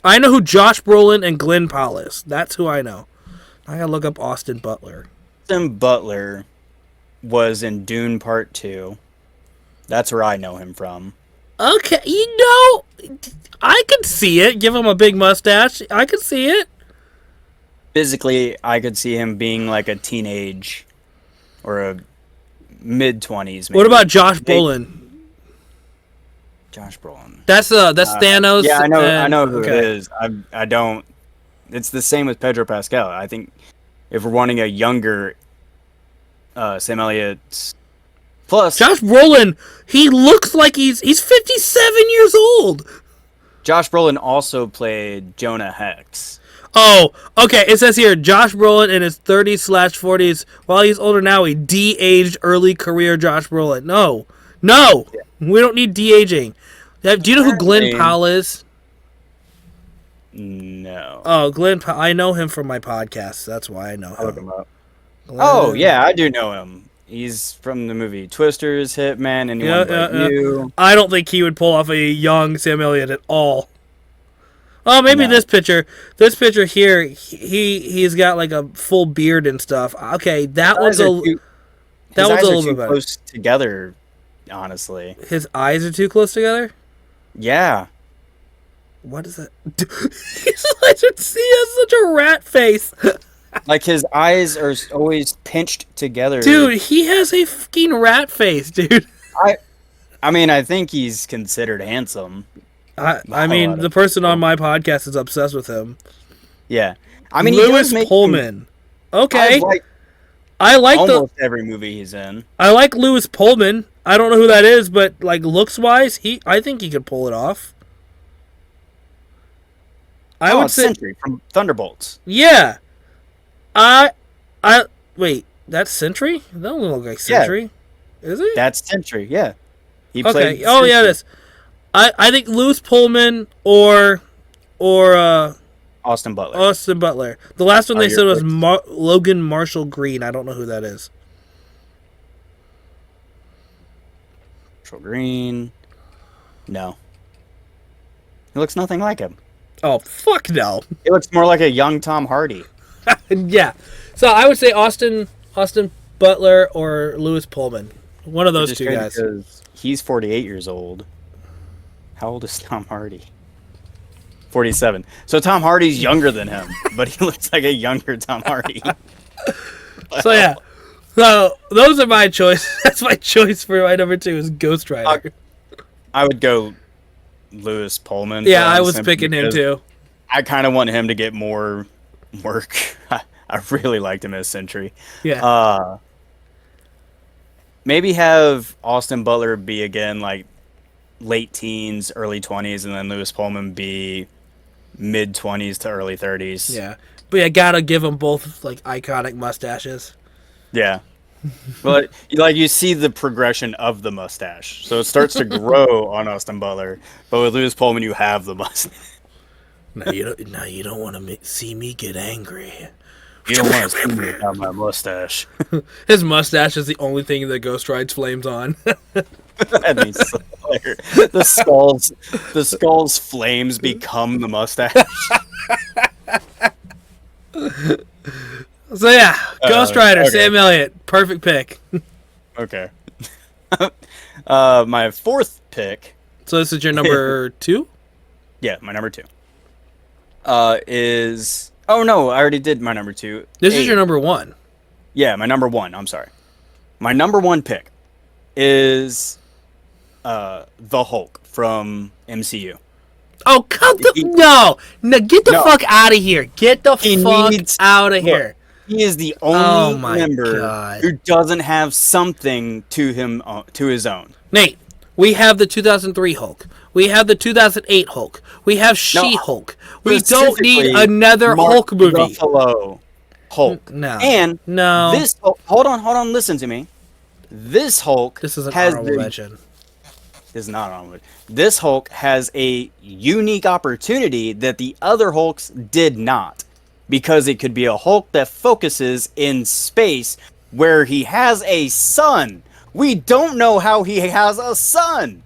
I know who Josh Brolin and Glenn Powell is. That's who I know. I gotta look up Austin Butler. Austin Butler was in Dune Part 2. That's where I know him from. Okay, I could see it. Give him a big mustache. I could see it. Physically, I could see him being like a teenage or a mid-20s. What about Josh Brolin? Josh Brolin. That's Thanos. Yeah, I know who it is. I don't. It's the same with Pedro Pascal. I think if we're wanting a younger Sam Elliott, plus Josh Brolin, he looks like he's 57 years old. Josh Brolin also played Jonah Hex. Oh, okay. It says here, Josh Brolin in his 30s/40s. While he's older now, he de-aged early career Josh Brolin. No. Yeah. We don't need de-aging. Do you know who Glenn Powell is? No. Oh, Glenn Powell. I know him from my podcast. That's why I know him. I'll look him up. Oh, yeah, I do know him. He's from the movie Twisters, Hitman, Anyone But You. I don't think he would pull off a young Sam Elliott at all. Oh, maybe this picture. This picture here, he's got like a full beard and stuff. Okay, that one's a little bit better. Close together, honestly. His eyes are too close together? Yeah. What is that? He has such a rat face. Like his eyes are always pinched together. Dude, he has a fucking rat face, dude. I I mean, I think he's considered handsome. I mean, the person on my podcast is obsessed with him. Yeah. I mean, he Lewis does make Pullman. Okay. I like I like almost every movie he's in. I like Lewis Pullman. I don't know who that is, but like looks wise, I think he could pull it off. I would It's say Sentry from Thunderbolts. yeah. I wait, that's Sentry? That doesn't look like Sentry. Is it? That's Sentry, yeah. He Okay. played Oh yeah, Sentry. it is. I think Lewis Pullman or Austin Butler. Austin Butler. The last one they your said was picks. Logan Marshall Green. I don't know who that is. Marshall Green. No. He looks nothing like him. Oh fuck no. He looks more like a young Tom Hardy. Yeah. So I would say Austin Butler or Lewis Pullman. One of those Just two crazy guys. because he's 48 years old. How old is Tom Hardy? 47. So Tom Hardy's younger than him, but he looks like a younger Tom Hardy. So yeah. So those are my choice. That's my choice for my number 2 is Ghost Rider. I would go Lewis Pullman. Yeah, for I him was simply picking him because too. I kind of want him to get more work. I really liked him as Sentry. Yeah. Maybe have Austin Butler be again like late teens, early 20s, and then Lewis Pullman be mid 20s to early 30s. Yeah. But yeah, gotta give them both like iconic mustaches. Yeah. But like you see the progression of the mustache, so it starts to grow on Austin Butler. But with Lewis Pullman, you have the mustache. Now you don't want to see me get angry. You don't want to see me without my mustache. His mustache is the only thing that Ghost rides flames on. That'd be so hilarious. The skull's flames become the mustache. So yeah, Ghost Rider, okay. Sam Elliott, perfect pick. Okay. My fourth pick. So this is your number 2? Yeah, my number 2. Is oh no, I already did my number 2. This is your number 1. Yeah, my number 1. I'm sorry. My number 1 pick is the Hulk from MCU. Oh, no, get the fuck out of here. Get the fuck out of here. He is the only my member God. who doesn't have something to him to his own. Nate, we have the 2003 Hulk. We have the 2008 Hulk. We have She-Hulk. We don't need another Mark Hulk movie. Ruffalo Hulk. No. And No. this hold on, listen to me. This Hulk This is an has honorable mention. is not on. This Hulk has a unique opportunity that the other Hulks did not, because it could be a Hulk that focuses in space where he has a son. We don't know how he has a son.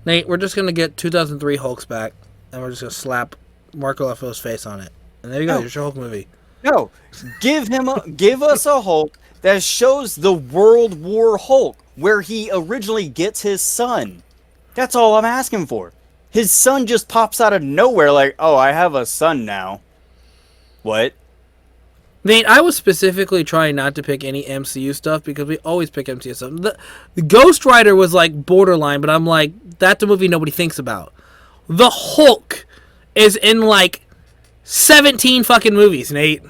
Nate, we're just going to get 2003 Hulks back, and we're just going to slap Mark Ruffalo's face on it. And there you go, here's your Hulk movie. No, give us a Hulk that shows the World War Hulk, where he originally gets his son. That's all I'm asking for. His son just pops out of nowhere like, oh, I have a son now. What? Nate, I was specifically trying not to pick any MCU stuff because we always pick MCU stuff. The Ghost Rider was like borderline, but I'm like, that's a movie nobody thinks about. The Hulk is in like 17 fucking movies, Nate.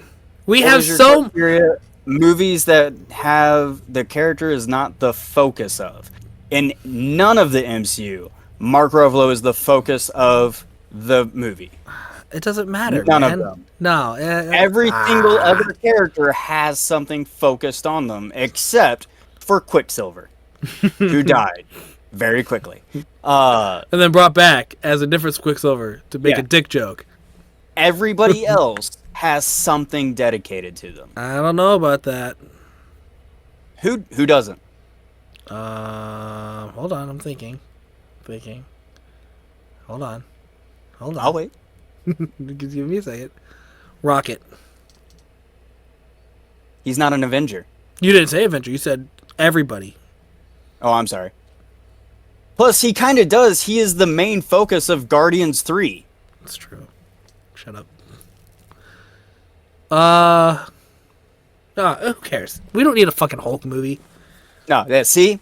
We have so movies that have the character is not the focus of. In none of the MCU, Mark Ruffalo is the focus of the movie. It doesn't matter, None man. of them. No. Every single other character has something focused on them, except for Quicksilver, who died very quickly. And then brought back as a different Quicksilver to make a dick joke. Everybody else has something dedicated to them. I don't know about that. Who doesn't? Hold on, I'm thinking. Hold on. I'll wait. Give me a second. Rocket. He's not an Avenger. You didn't say Avenger. You said everybody. Oh, I'm sorry. Plus, he kind of does. He is the main focus of Guardians 3. That's true. Shut up. Who cares? We don't need a fucking Hulk movie. No, see?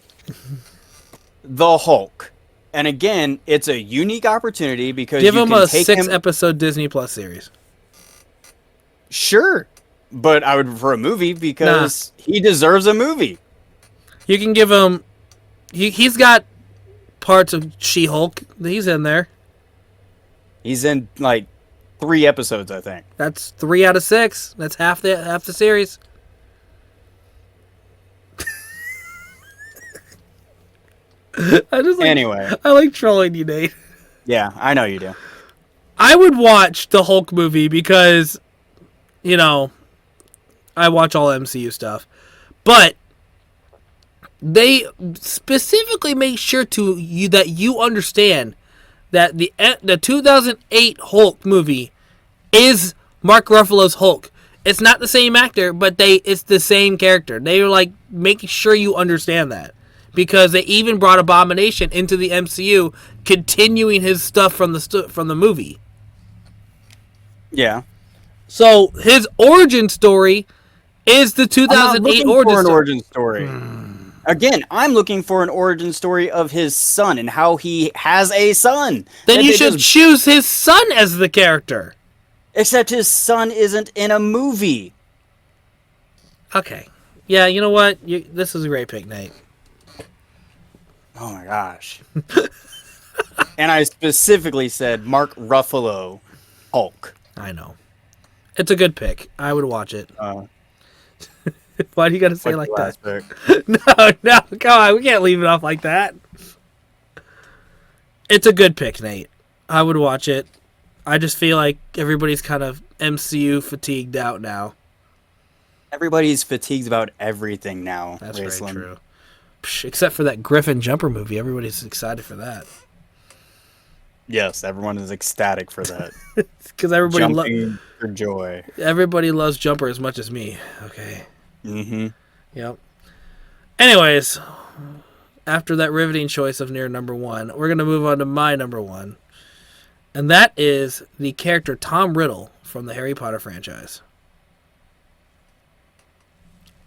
The Hulk. And again, it's a unique opportunity because Give you him can a take 6-episode Disney Plus series. Sure. But I would prefer a movie because he deserves a movie. You can give him... He's got parts of She-Hulk. He's in there. He's in, like, 3 episodes, I think. That's 3 out of 6. That's half the series. Anyway. I like trolling you, Nate. Yeah, I know you do. I would watch the Hulk movie because, you know, I watch all MCU stuff. But they specifically make sure that you understand that the 2008 Hulk movie is Mark Ruffalo's Hulk. It's not the same actor, but it's the same character. They were like making sure you understand that. Because they even brought Abomination into the MCU, continuing his stuff from the movie. Yeah. So his origin story is the 2008 origin story. Again, I'm looking for an origin story of his son and how he has a son. Then you should choose his son as the character. Except his son isn't in a movie. Okay. Yeah, you know what? This is a great pick, Nate. Oh my gosh. And I specifically said Mark Ruffalo Hulk. I know. It's a good pick. I would watch it. Why do you gotta say it like that? No, come on. We can't leave it off like that. It's a good pick, Nate. I would watch it. I just feel like everybody's kind of MCU fatigued out now. Everybody's fatigued about everything now. That's very true. Except for that Griffin Jumper movie. Everybody's excited for that. Yes, everyone is ecstatic for that. Because everybody jumping for joy. Everybody loves Jumper as much as me. Okay. Mm-hmm. Yep. Anyways, after that riveting choice of near number 1, we're going to move on to my number 1. And that is the character Tom Riddle from the Harry Potter franchise.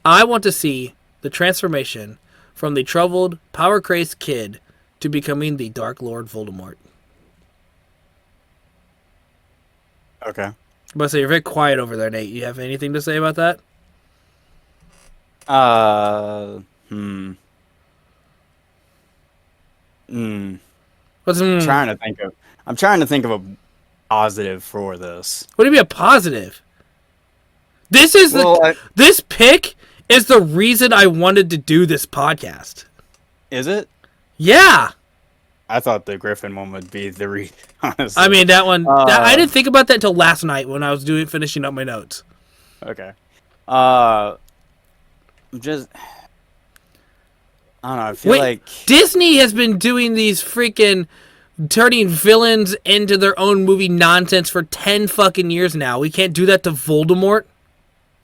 I want to see the transformation from the troubled, power-crazed kid to becoming the Dark Lord Voldemort. Okay. But so you're very quiet over there, Nate. You have anything to say about that? What's I'm trying to think of a positive for this. What do you mean a positive? This is this pick is the reason I wanted to do this podcast. Is it? Yeah. I thought the Griffin one would be the reason. Honestly. I mean that one. I didn't think about that until last night when I was finishing up my notes. Okay. I don't know. I feel like Disney has been doing these freaking turning villains into their own movie nonsense for 10 fucking years now. We can't do that to Voldemort.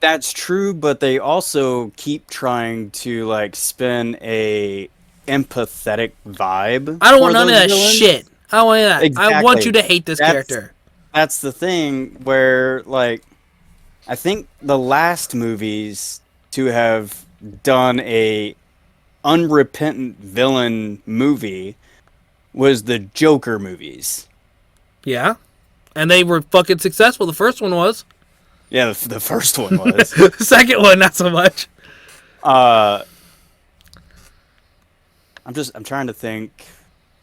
That's true, but they also keep trying to like spin a empathetic vibe. I don't want none of that shit. I don't want that. Exactly. I want you to hate this character. That's the thing where like I think the last movies to have done a unrepentant villain movie was the Joker movies. Yeah. And they were fucking successful. The first one was. Yeah, the first one was. The second one, not so much. I'm trying to think,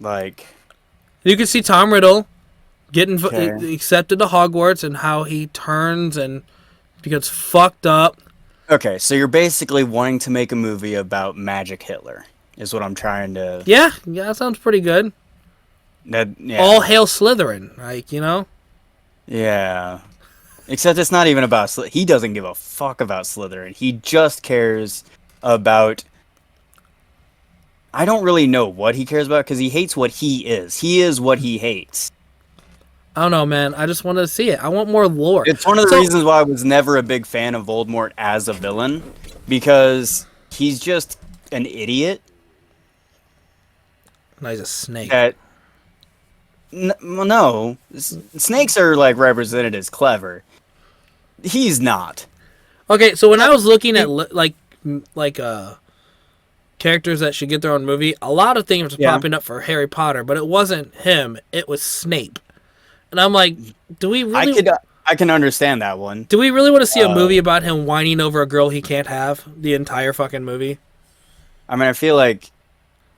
like... You can see Tom Riddle getting accepted to Hogwarts and how he turns and becomes fucked up. Okay, so you're basically wanting to make a movie about Magic Hitler, is what I'm trying to... Yeah, that sounds pretty good. Yeah. All hail Slytherin, like, you know? Yeah. Except it's not even about... He doesn't give a fuck about Slytherin. He just cares about... I don't really know what he cares about, because he hates what he is. He is what he hates. I don't know, man. I just wanted to see it. I want more lore. It's one of the reasons why I was never a big fan of Voldemort as a villain, because he's just an idiot. No, he's a snake. No. Snakes are, like, represented as clever. He's not. Okay, so when I was looking at characters that should get their own movie, a lot of things were popping up for Harry Potter, but it wasn't him. It was Snape, and I'm like, do we really? I can understand that one. Do we really want to see a movie about him whining over a girl he can't have the entire fucking movie? I mean, I feel like.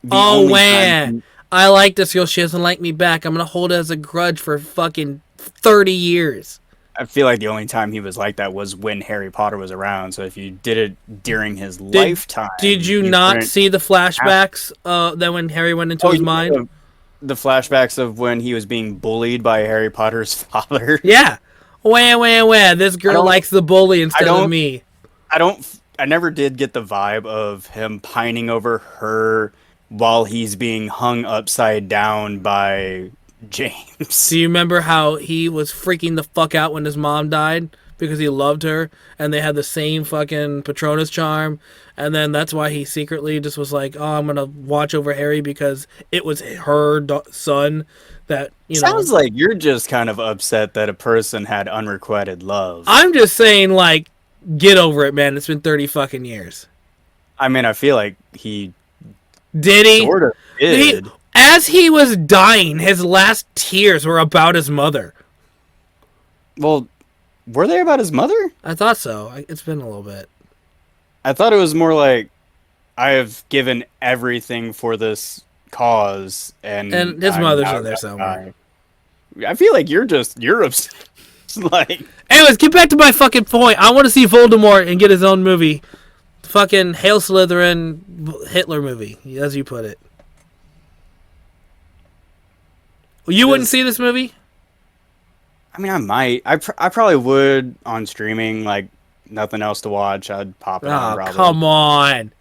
Man, I like this girl. She doesn't like me back. I'm gonna hold it as a grudge for fucking 30 years. I feel like the only time he was like that was when Harry Potter was around. So if you did it during his lifetime, did you not see the flashbacks? That when Harry went into his mind, the flashbacks of when he was being bullied by Harry Potter's father. Yeah, wah. This girl likes the bully instead of me. I never did get the vibe of him pining over her while he's being hung upside down by James. Do you remember how he was freaking the fuck out when his mom died because he loved her and they had the same fucking Patronus charm, and then that's why he secretly just was like, "Oh, I'm gonna watch over Harry because it was her son." That sounds like you're just kind of upset that a person had unrequited love. I'm just saying, like, get over it, man. It's been 30 fucking years. I mean, I feel like he did. He sort of did. As he was dying, his last tears were about his mother. Well, were they about his mother? I thought so. It's been a little bit. I thought it was more like, I have given everything for this cause, and his mother's in there somewhere. I feel like you're upset. Like, anyways, get back to my fucking point. I want to see Voldemort and get his own movie. Fucking Hail Slytherin Hitler movie, as you put it. You wouldn't see this movie? I mean, I might. I probably would on streaming, like nothing else to watch. I'd pop it on. Probably. Come on!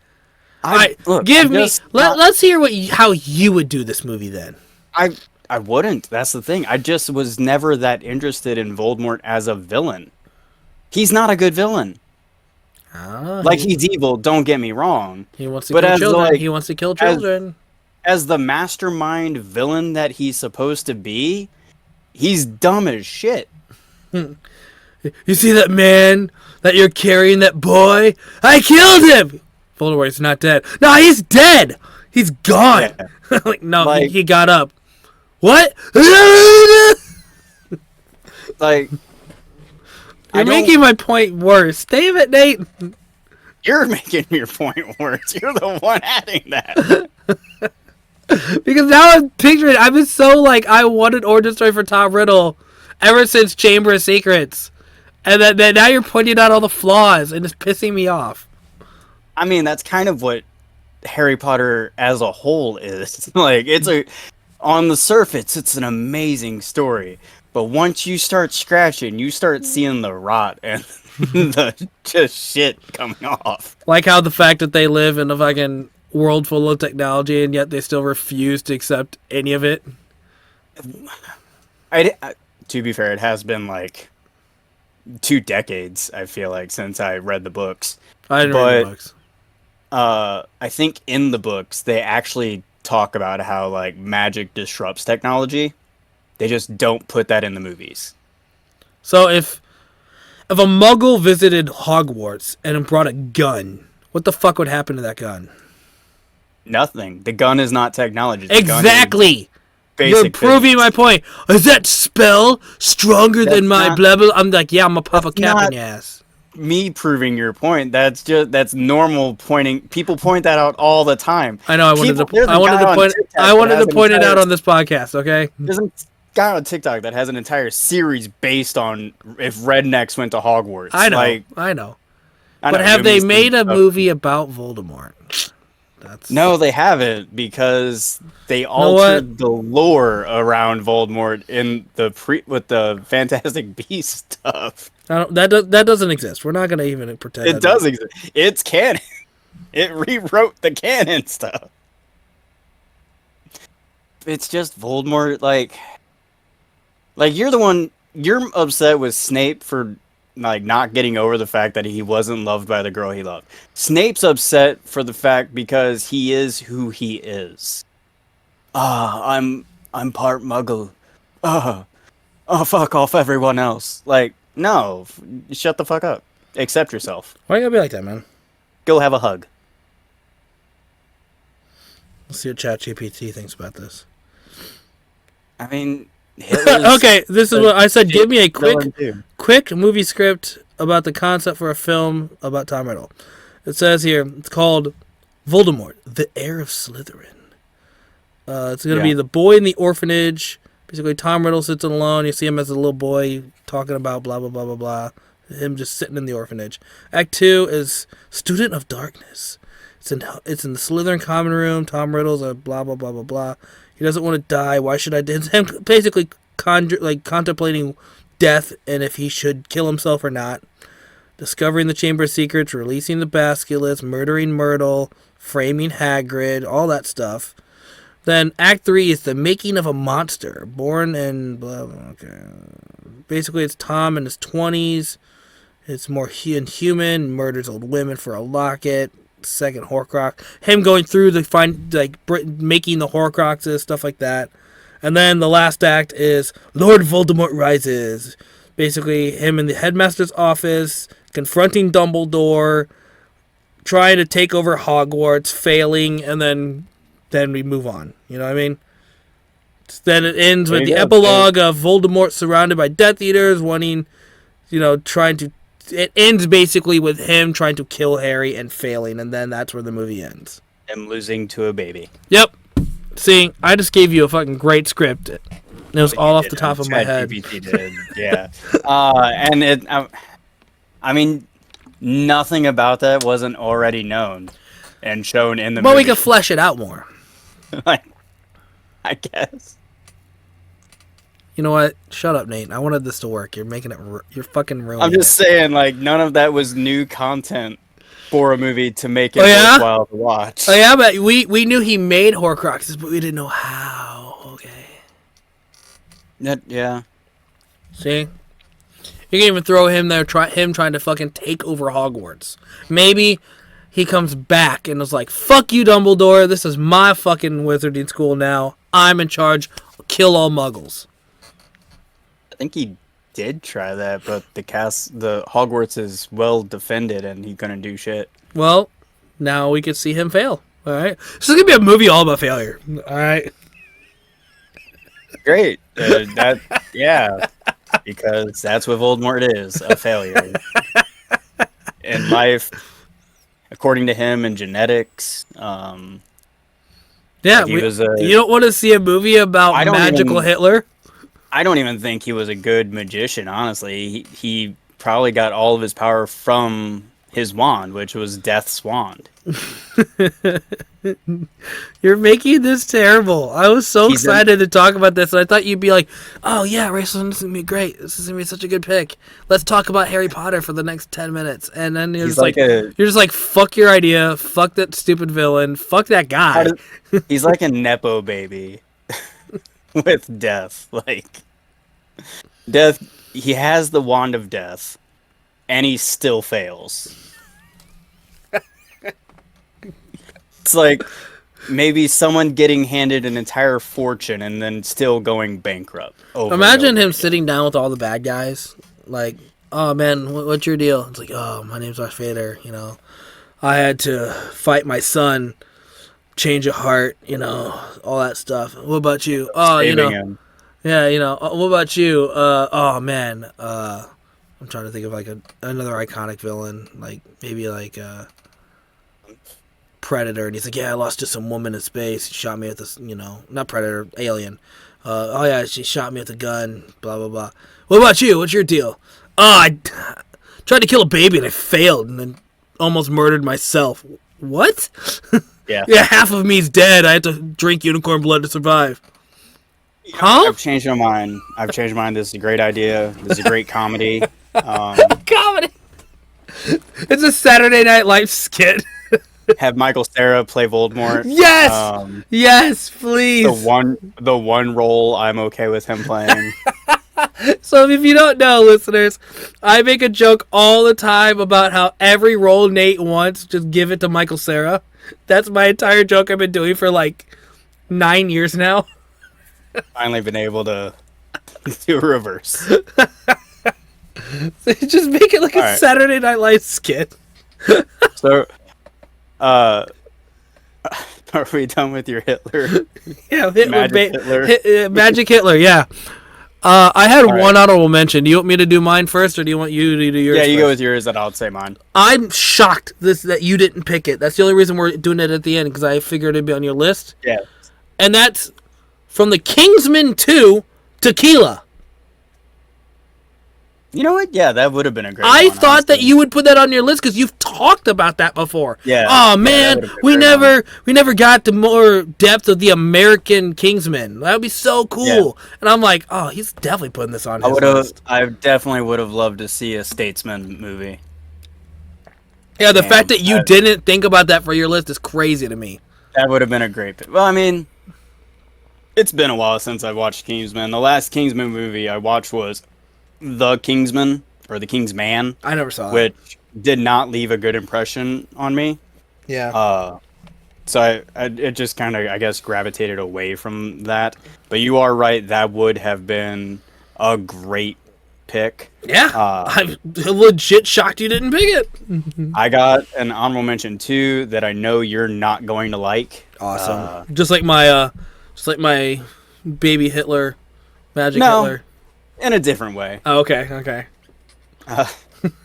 Let's hear how you would do this movie then. I wouldn't. That's the thing. I just was never that interested in Voldemort as a villain. He's not a good villain. He's evil. Don't get me wrong. He wants to kill children. He wants to kill children. As the mastermind villain that he's supposed to be, he's dumb as shit. You see that man that you're carrying, that boy? I killed him! Voldemort's not dead. No, he's dead! He's gone! Yeah. He got up. What? You're making my point worse. Damn it, Nate! You're making your point worse. You're the one adding that. Because now I'm picturing, I've been so I wanted origin story for Tom Riddle ever since Chamber of Secrets. And then now you're pointing out all the flaws and it's pissing me off. I mean, that's kind of what Harry Potter as a whole is. On the surface, it's an amazing story. But once you start scratching, you start seeing the rot and the just shit coming off. Like how the fact that they live in a fucking world full of technology and yet they still refuse to accept any of it. To be fair, it has been 2 decades, I feel like, since I read the books. I didn't read the books. I think in the books they actually talk about how magic disrupts technology. They just don't put that in the movies. So if a Muggle visited Hogwarts and brought a gun, what the fuck would happen to that gun? Nothing. The gun is not technology. Exactly. You're proving my point. Is that spell stronger than my blah blah? I'm yeah, I'm gonna pop a cap in your ass. Me proving your point. That's normal pointing. People point that out all the time. I know. I wanted to point it out on this podcast. Okay. There's a guy on TikTok that has an entire series based on if rednecks went to Hogwarts. I know. But have they made a movie about Voldemort? No, they haven't, because they altered the lore around Voldemort in with the Fantastic Beasts stuff. That doesn't exist. We're not going to even pretend it does exist. It's canon. It rewrote the canon stuff. It's just Voldemort. You're upset with Snape for not getting over the fact that he wasn't loved by the girl he loved. Snape's upset for the fact because he is who he is. I'm part Muggle. Oh, fuck off everyone else. No, shut the fuck up. Accept yourself. Why you gotta be like that, man? Go have a hug. Let's see what ChatGPT thinks about this. I mean, Hitler's Okay, this is what I said. Give me a villain too. quick movie script about the concept for a film about Tom Riddle. It says here, it's called Voldemort, the Heir of Slytherin. It's going to be the boy in the orphanage. Basically, Tom Riddle sits alone. You see him as a little boy talking about blah, blah, blah, blah, blah. Him just sitting in the orphanage. Act 2 is Student of Darkness. It's in the Slytherin common room. Tom Riddle's a blah, blah, blah, blah, blah. He doesn't want to die. Why should I do? It's him basically contemplating death and if he should kill himself or not. Discovering the Chamber of Secrets, releasing the Basculus, murdering Myrtle, framing Hagrid, all that stuff. Then Act 3 is the making of a monster, born in blah, blah, okay. Basically, it's Tom in his 20s. It's more inhuman, murders old women for a locket. Second Horcrux, him going through making the Horcruxes, stuff like that. And then the last act is Lord Voldemort Rises. Basically, him in the headmaster's office, confronting Dumbledore, trying to take over Hogwarts, failing, and then we move on. You know what I mean? Then it ends with the epilogue of Voldemort surrounded by Death Eaters, wanting, trying to. It ends basically with him trying to kill Harry and failing, and then that's where the movie ends. Him losing to a baby. Yep. See, I just gave you a fucking great script. It was all off the top of my head. Did, yeah. And I mean, nothing about that wasn't already known and shown in the movie. Well, we could flesh it out more. I guess. You know what? Shut up, Nate. I wanted this to work. You're making it. You're fucking ruining it. I'm just saying, none of that was new content for a movie to make it worthwhile to watch. Oh yeah, but we knew he made Horcruxes, but we didn't know how. Okay. Yeah. See, you can even throw him there. Him trying to fucking take over Hogwarts. Maybe he comes back and was like, "Fuck you, Dumbledore. This is my fucking wizarding school now. I'm in charge. Kill all Muggles." I think he did try that, but the Hogwarts is well defended, and he couldn't do shit. Well, now we could see him fail. All right, this is gonna be a movie all about failure. All right, great. Because that's what Voldemort is, a failure in life, according to him, in genetics. You don't want to see a movie about magical Hitler. I don't even think he was a good magician, honestly. He probably got all of his power from his wand, which was Death's wand. You're making this terrible. I was so excited to talk about this, and I thought you'd be like, "Oh yeah, Rachel, this is gonna be great. This is gonna be such a good pick. Let's talk about Harry Potter for the next 10 minutes." And then you're just like, "Fuck your idea. Fuck that stupid villain. Fuck that guy." He's like a nepo baby. With Death, Death, he has the wand of death, and he still fails. It's like maybe someone getting handed an entire fortune and then still going bankrupt. Imagine him sitting down with all the bad guys, like, "Oh man, what's your deal?" It's like, "Oh, my name's Darth Vader. I had to fight my son. Change of heart, all that stuff. What about you? Oh, him. Yeah, what about you? Oh man, I'm trying to think of another iconic villain, maybe Predator, and he's like, "Yeah, I lost to some woman in space. She shot me with this, not Predator, Alien. Oh yeah, she shot me with a gun. Blah blah blah. What about you? What's your deal? Oh, I tried to kill a baby and I failed, and then almost murdered myself. What?" Yeah. Yeah, half of me's dead. I had to drink unicorn blood to survive. Huh? I've changed my mind. This is a great idea. This is a great comedy. Comedy. It's a Saturday Night Live skit. Have Michael Cera play Voldemort. Yes. Yes, please. The one role I'm okay with him playing. So if you don't know, listeners, I make a joke all the time about how every role Nate wants, just give it to Michael Cera. That's my entire joke I've been doing for 9 years now. Finally been able to do a reverse. Just make it like a Alright. Saturday Night Live skit. So, are we done with your Hitler? Yeah, Hitler, Magic Hitler. Magic Hitler. Yeah. I had All one right. honorable mention. Do you want me to do mine first, or do you want you to do yours? Yeah, you first? go with yours, and I'll say mine. I'm shocked that you didn't pick it. That's the only reason we're doing it at the end, because I figured it'd be on your list. Yeah. And that's from the Kingsman 2, Tequila. You know what? Yeah, that would have been a great I one, thought that honestly. you would put that on your list because you've talked about that before. Yeah. Oh Yeah, man, that would've been a we great never got the more depth of the American Kingsman. That would be so cool. Yeah. And I'm like, oh, he's definitely putting this on I his would have. list. I definitely would have loved to see a Statesman movie. Yeah, the Damn, fact that you that- didn't think about that for your list is crazy to me. That would have been a great. Well, I mean, it's been a while since I watched Kingsman. The last Kingsman movie I watched was The Kingsman or The Kingsman, I never saw it. which did not leave a good impression on me. Yeah. So it just kind of, I guess, gravitated away from that. But you are right. That would have been a great pick. Yeah. I'm legit shocked you didn't pick it. I got an honorable mention too that I know you're not going to like. Awesome. Just like my baby Hitler, Magic No. Hitler. In a different way. Oh, okay.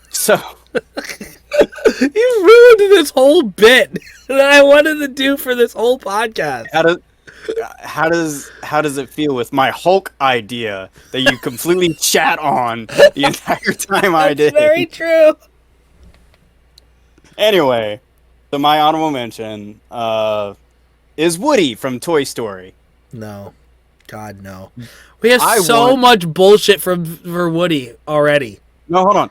So You ruined this whole bit that I wanted to do for this whole podcast. how does it feel with my Hulk idea that you completely chat on the entire time I did? Very true. Anyway, so my honorable mention is Woody from Toy Story. No. God, no. We have I so want- much bullshit for Woody already. No, hold on.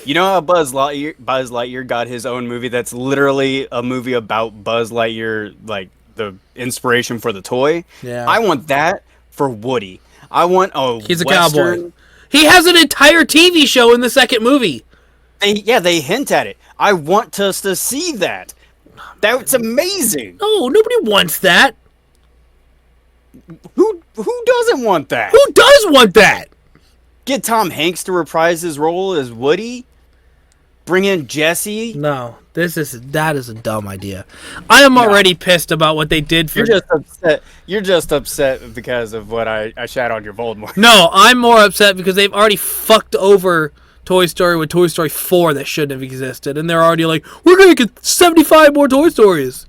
You know how Buzz Lightyear got his own movie that's literally a movie about Buzz Lightyear, like the inspiration for the toy? Yeah. I want that for Woody. I want a He's a Western. cowboy. He has an entire TV show in the second movie. They hint at it. I want us to see that. That's amazing. No, nobody wants that. Who doesn't want that? Who does want that? Get Tom Hanks to reprise his role as Woody. Bring in Jesse. No, that is a dumb idea. I am already pissed about what they did for. You're just upset. You're just upset because of what I shat on your Voldemort. No, I'm more upset because they've already fucked over Toy Story with Toy Story 4 that shouldn't have existed, and they're already like, we're gonna get 75 more Toy Stories.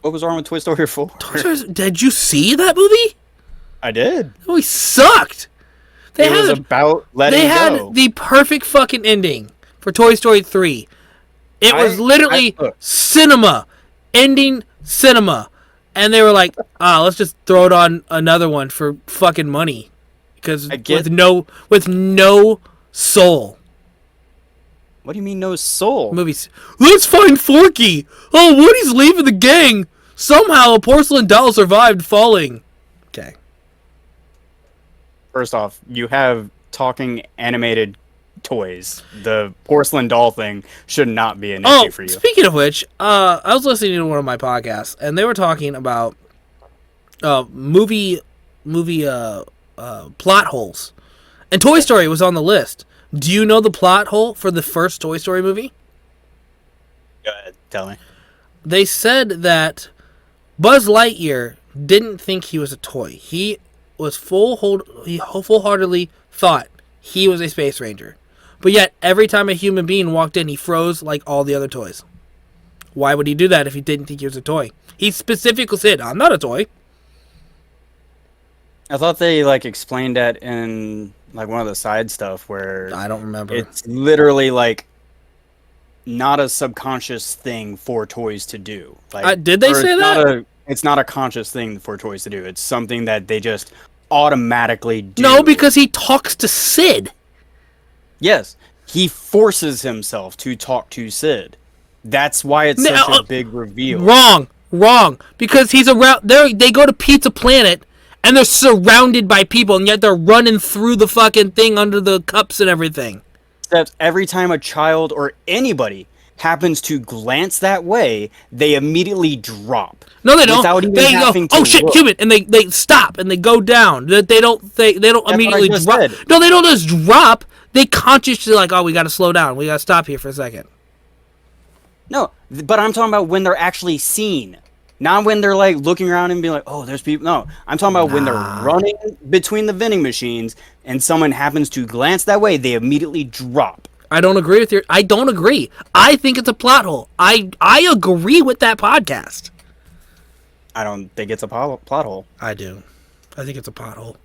What was wrong with Toy Story 4? Toy Stories, did you see that movie? I did. That movie sucked. It was about letting They had go. the perfect fucking ending for Toy Story 3. It was literally look. cinema. Ending cinema. And they were like, let's just throw it on another one for fucking money. Because with no soul. What do you mean no soul? Movies. Let's find Forky. Oh, Woody's leaving the gang. Somehow a porcelain doll survived falling. Okay. First off, you have talking animated toys. The porcelain doll thing should not be an issue for you. Speaking of which, I was listening to one of my podcasts, and they were talking about movie plot holes, and Toy Story was on the list. Do you know the plot hole for the first Toy Story movie? Go ahead, tell me. They said that Buzz Lightyear didn't think he was a toy. He was full-heartedly thought he was a space ranger. But yet, every time a human being walked in, he froze like all the other toys. Why would he do that if he didn't think he was a toy? He specifically said, I'm not a toy. I thought they explained that in one of the side stuff where I don't remember. it's literally not a subconscious thing for toys to do. Did they or say it's that? not it's not a conscious thing for toys to do. It's something that they just automatically do. No, because he talks to Sid. Yes, he forces himself to talk to Sid. That's why it's such a big reveal. Wrong. Because he's around. They go to Pizza Planet, and they're surrounded by people, and yet they're running through the fucking thing under the cups and everything. Except every time a child or anybody happens to glance that way, they immediately drop. No, they don't. Without even They go, having to oh shit, look. human, and they stop and they go down. They don't what I immediately just drop. said. No, they don't just drop. They consciously like, oh, we got to slow down. We got to stop here for a second. No, but I'm talking about when they're actually seen. Not when they're like looking around and being like, oh, there's people. No, I'm talking about when they're running between the vending machines and someone happens to glance that way, they immediately drop. I don't agree with I don't agree. I think it's a plot hole. I agree with that podcast. I don't think it's a plot hole. I do. I think it's a pothole.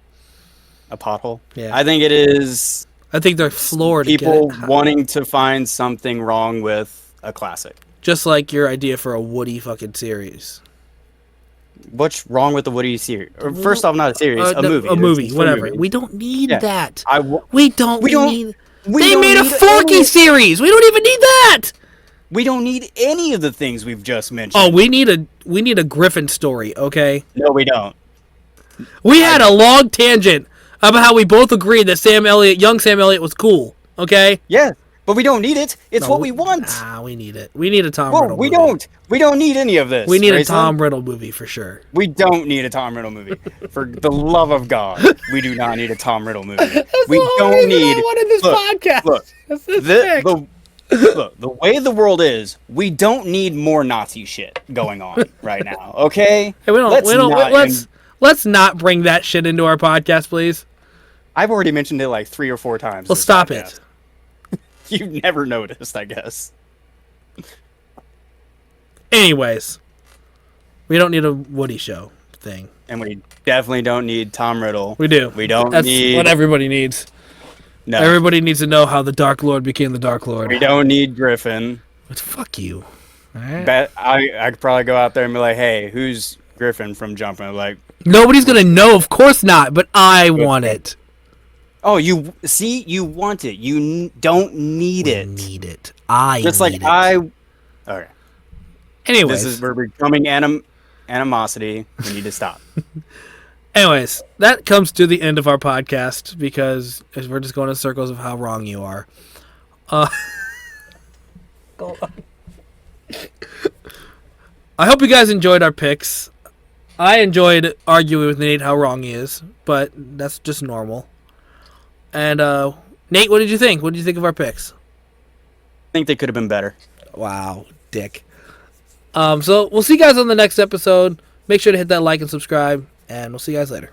A pothole? Yeah. I think it is. I think they're floored. People wanting to find something wrong with a classic. Just like your idea for a Woody fucking series. What's wrong with the Woody series? First off, not a series, a movie. A movie, whatever. We don't need that. We don't need... They made a Forky series! We don't even need that! We don't need any of the things we've just mentioned. Oh, we need a Griffin story, okay? No, we don't. We had a long tangent about how we both agreed that young Sam Elliott was cool, okay? Yeah, but we don't need it. It's what we want. We need it. We need a Tom Riddle movie. We don't need any of this. We need a Tom Riddle movie for sure. We don't need a Tom Riddle movie. For the love of God, we do not need a Tom Riddle movie. We don't need... Look, the way the world is, we don't need more Nazi shit going on right now, okay? Hey, let's not bring that shit into our podcast, please. I've already mentioned it like 3 or 4 times. Well, stop it. You've never noticed, I guess. Anyways, we don't need a Woody show thing. And we definitely don't need Tom Riddle. We do. We don't That's need... what everybody needs. No. Everybody needs to know how the Dark Lord became the Dark Lord. We don't need Griffin. But fuck you. All right? Bet I could probably go out there and be like, hey, who's Griffin from Jumpin'? Like, nobody's going to know, of course not, but I want it. Oh, you want it. You don't need it. Need it. I just need like it. Okay. Anyways, we're becoming animosity. We need to stop. Anyways, that comes to the end of our podcast because we're just going in circles of how wrong you are. I hope you guys enjoyed our picks. I enjoyed arguing with Nate how wrong he is, but that's just normal. And Nate, what did you think? What did you think of our picks? I think they could have been better. Wow, dick. So we'll see you guys on the next episode. Make sure to hit that like and subscribe, and we'll see you guys later.